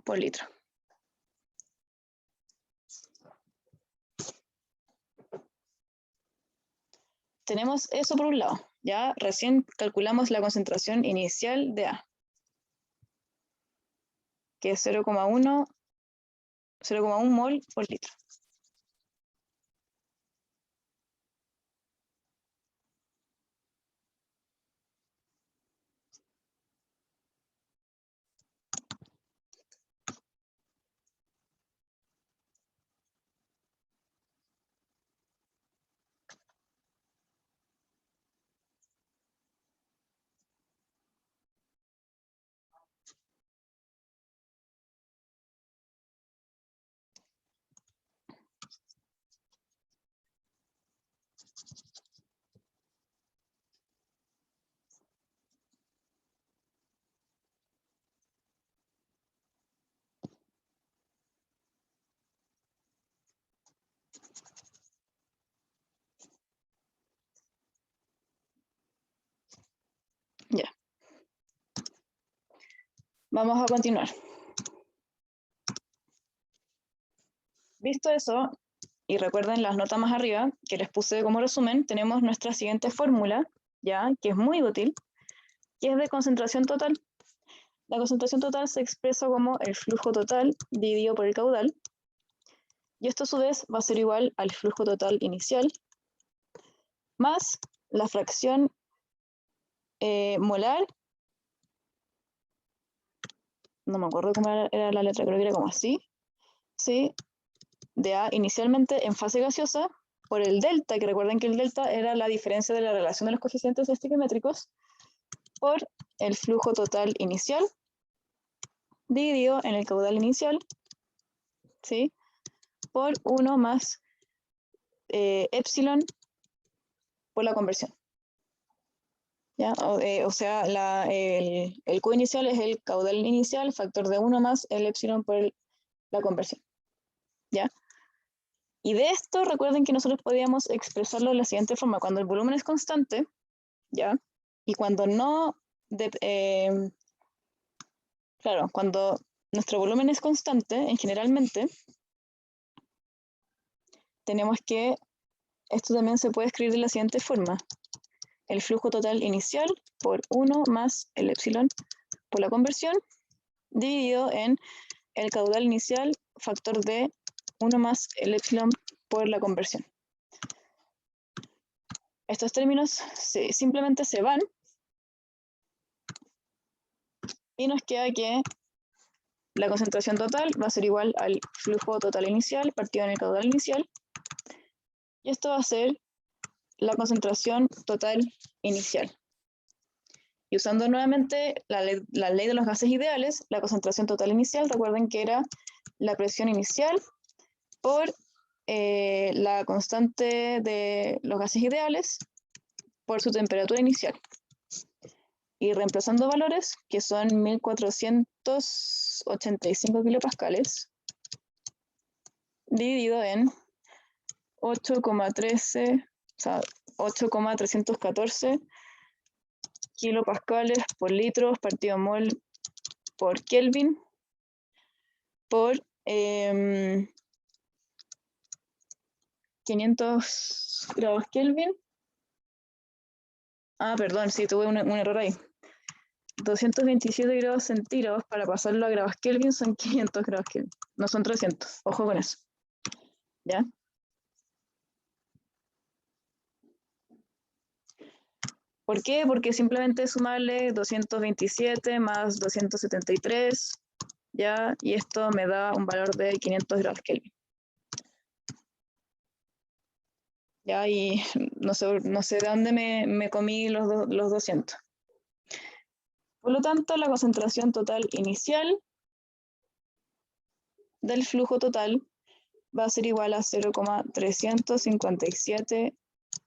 A: por litro. Tenemos eso por un lado. Ya recién calculamos la concentración inicial de A, que es 0,1 mol por litro. Ya. Vamos a continuar. Visto eso, y recuerden las notas más arriba, que les puse como resumen, tenemos nuestra siguiente fórmula, ya, que es muy útil, que es de concentración total. La concentración total se expresa como el flujo total dividido por el caudal, y esto a su vez va a ser igual al flujo total inicial, más la fracción molar, no me acuerdo cómo era la letra, creo que era como así, ¿sí? De A inicialmente en fase gaseosa, por el delta, que recuerden que el delta era la diferencia de la relación de los coeficientes estequiométricos, por el flujo total inicial, dividido en el caudal inicial, ¿sí? Por 1 más epsilon por la conversión. ¿Ya? O sea, el Q inicial es el caudal inicial, factor de 1 más el epsilon por la conversión. ¿Ya? Y de esto, recuerden que nosotros podíamos expresarlo de la siguiente forma. Cuando el volumen es constante, ¿ya? Y cuando no... claro, cuando nuestro volumen es constante, generalmente, tenemos que... Esto también se puede escribir de la siguiente forma. El flujo total inicial por 1 más el epsilon por la conversión, dividido en el caudal inicial, factor de 1 más el epsilon por la conversión. Estos términos simplemente se van y nos queda que la concentración total va a ser igual al flujo total inicial partido en el caudal inicial, y esto va a ser la concentración total inicial. Y usando nuevamente la ley de los gases ideales, la concentración total inicial, recuerden que era la presión inicial por la constante de los gases ideales por su temperatura inicial. Y reemplazando valores, que son 1485 kilopascales, dividido en 8,13, o sea, 8,314 kilopascales por litro partido mol por Kelvin por 500 grados Kelvin. Ah, perdón, sí, tuve un error ahí. 227 grados centígrados para pasarlo a grados Kelvin son 500 grados Kelvin. No son 300. Ojo con eso. ¿Ya? ¿Por qué? Porque simplemente es sumarle 227 más 273, ¿ya? Y esto me da un valor de 500 grados Kelvin. ¿Ya? Y no sé de dónde me comí los 200. Por lo tanto, la concentración total inicial del flujo total va a ser igual a 0,357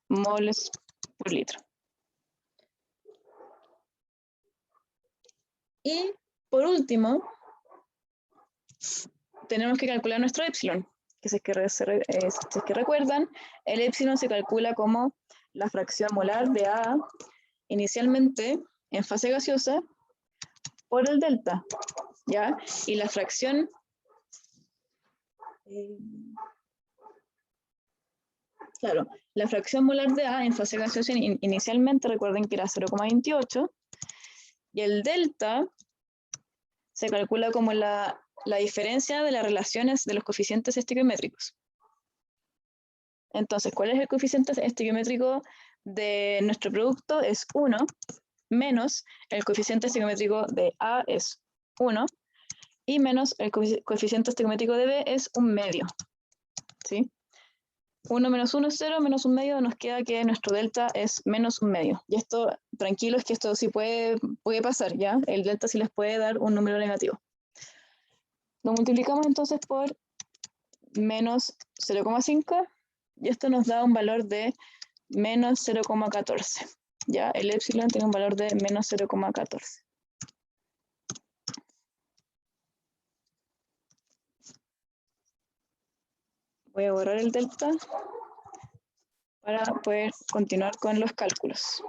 A: moles por litro. Y por último, tenemos que calcular nuestro epsilon, que si es que recuerdan, el epsilon se calcula como la fracción molar de A inicialmente en fase gaseosa por el delta, ¿ya? Y la fracción claro, la fracción molar de A en fase gaseosa inicialmente, recuerden que era 0,28, y el delta se calcula como la diferencia de las relaciones de los coeficientes estequiométricos. Entonces, ¿cuál es el coeficiente estequiométrico de nuestro producto? Es 1, menos el coeficiente estequiométrico de A es 1, y menos el coeficiente estequiométrico de B es un medio. ¿Sí? 1 menos 1 es 0, menos un medio, nos queda que nuestro delta es menos un medio. Y esto, tranquilos que esto sí puede pasar, ¿ya? El delta sí les puede dar un número negativo. Lo multiplicamos entonces por menos 0,5 y esto nos da un valor de menos 0,14. ¿Ya? El epsilon tiene un valor de menos 0,14. Voy a borrar el delta para poder continuar con los cálculos.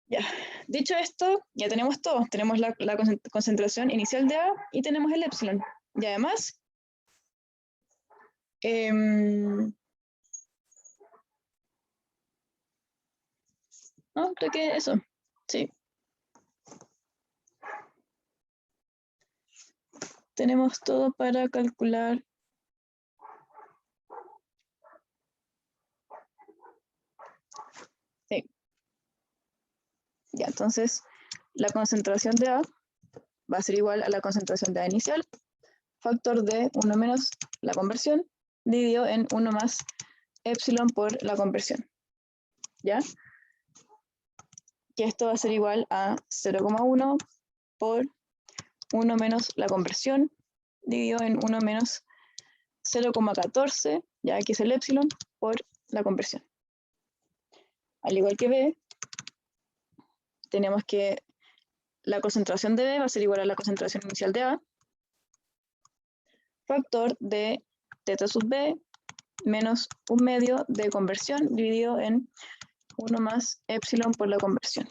A: Ya, dicho esto, ya tenemos todo. Tenemos la concentración inicial de A y tenemos el epsilon. Y además, no, creo que eso, sí. Tenemos todo para calcular. Sí. Ya, entonces, la concentración de A va a ser igual a la concentración de A inicial, factor de 1 menos la conversión, dividido en 1 más epsilon por la conversión. ¿Ya? Que esto va a ser igual a 0,1 por 1 menos la conversión, dividido en 1 menos 0,14, ya aquí es el epsilon, por la conversión. Al igual que B, tenemos que la concentración de B va a ser igual a la concentración inicial de A, factor de teta sub B menos un medio de conversión dividido en 1 más epsilon por la conversión.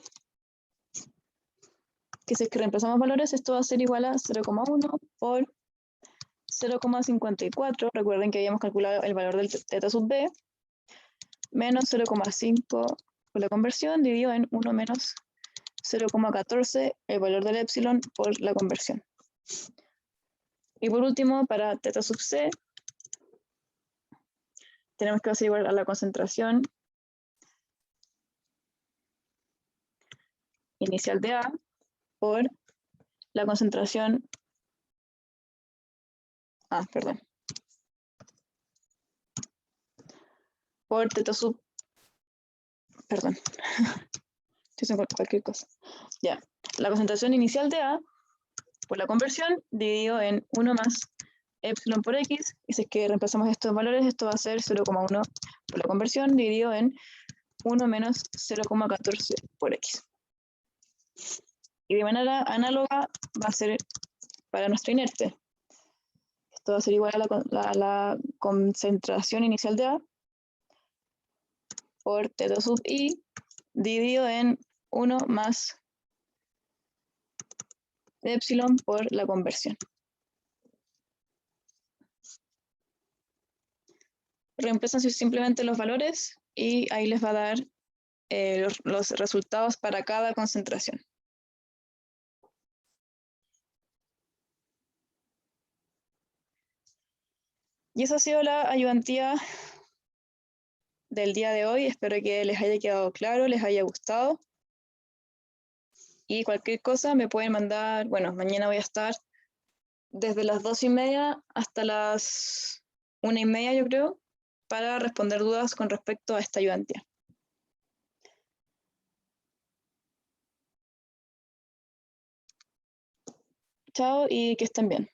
A: Que si es que reemplazamos valores, esto va a ser igual a 0,1 por 0,54, recuerden que habíamos calculado el valor del teta sub B, menos 0,5 por la conversión, dividido en 1 menos 0,14, el valor del epsilon por la conversión. Y por último, para teta sub C, tenemos que hacer igual a la concentración inicial de A por la concentración, por teta sub, perdón, estoy haciendo cualquier cosa. Ya, la concentración inicial de A por la conversión dividido en 1 más epsilon por x, y si es que reemplazamos estos valores, esto va a ser 0,1 por la conversión dividido en 1 menos 0,14 por x. Y de manera análoga va a ser para nuestra inerte. Esto va a ser igual a la concentración inicial de A por teta sub i dividido en 1 más epsilon por la conversión. Reemplazan simplemente los valores y ahí les va a dar los resultados para cada concentración. Y esa ha sido la ayudantía del día de hoy. Espero que les haya quedado claro, les haya gustado. Y cualquier cosa me pueden mandar, bueno, mañana voy a estar desde las 2:30 hasta las 1:30, yo creo, para responder dudas con respecto a esta ayudantía. Chao y que estén bien.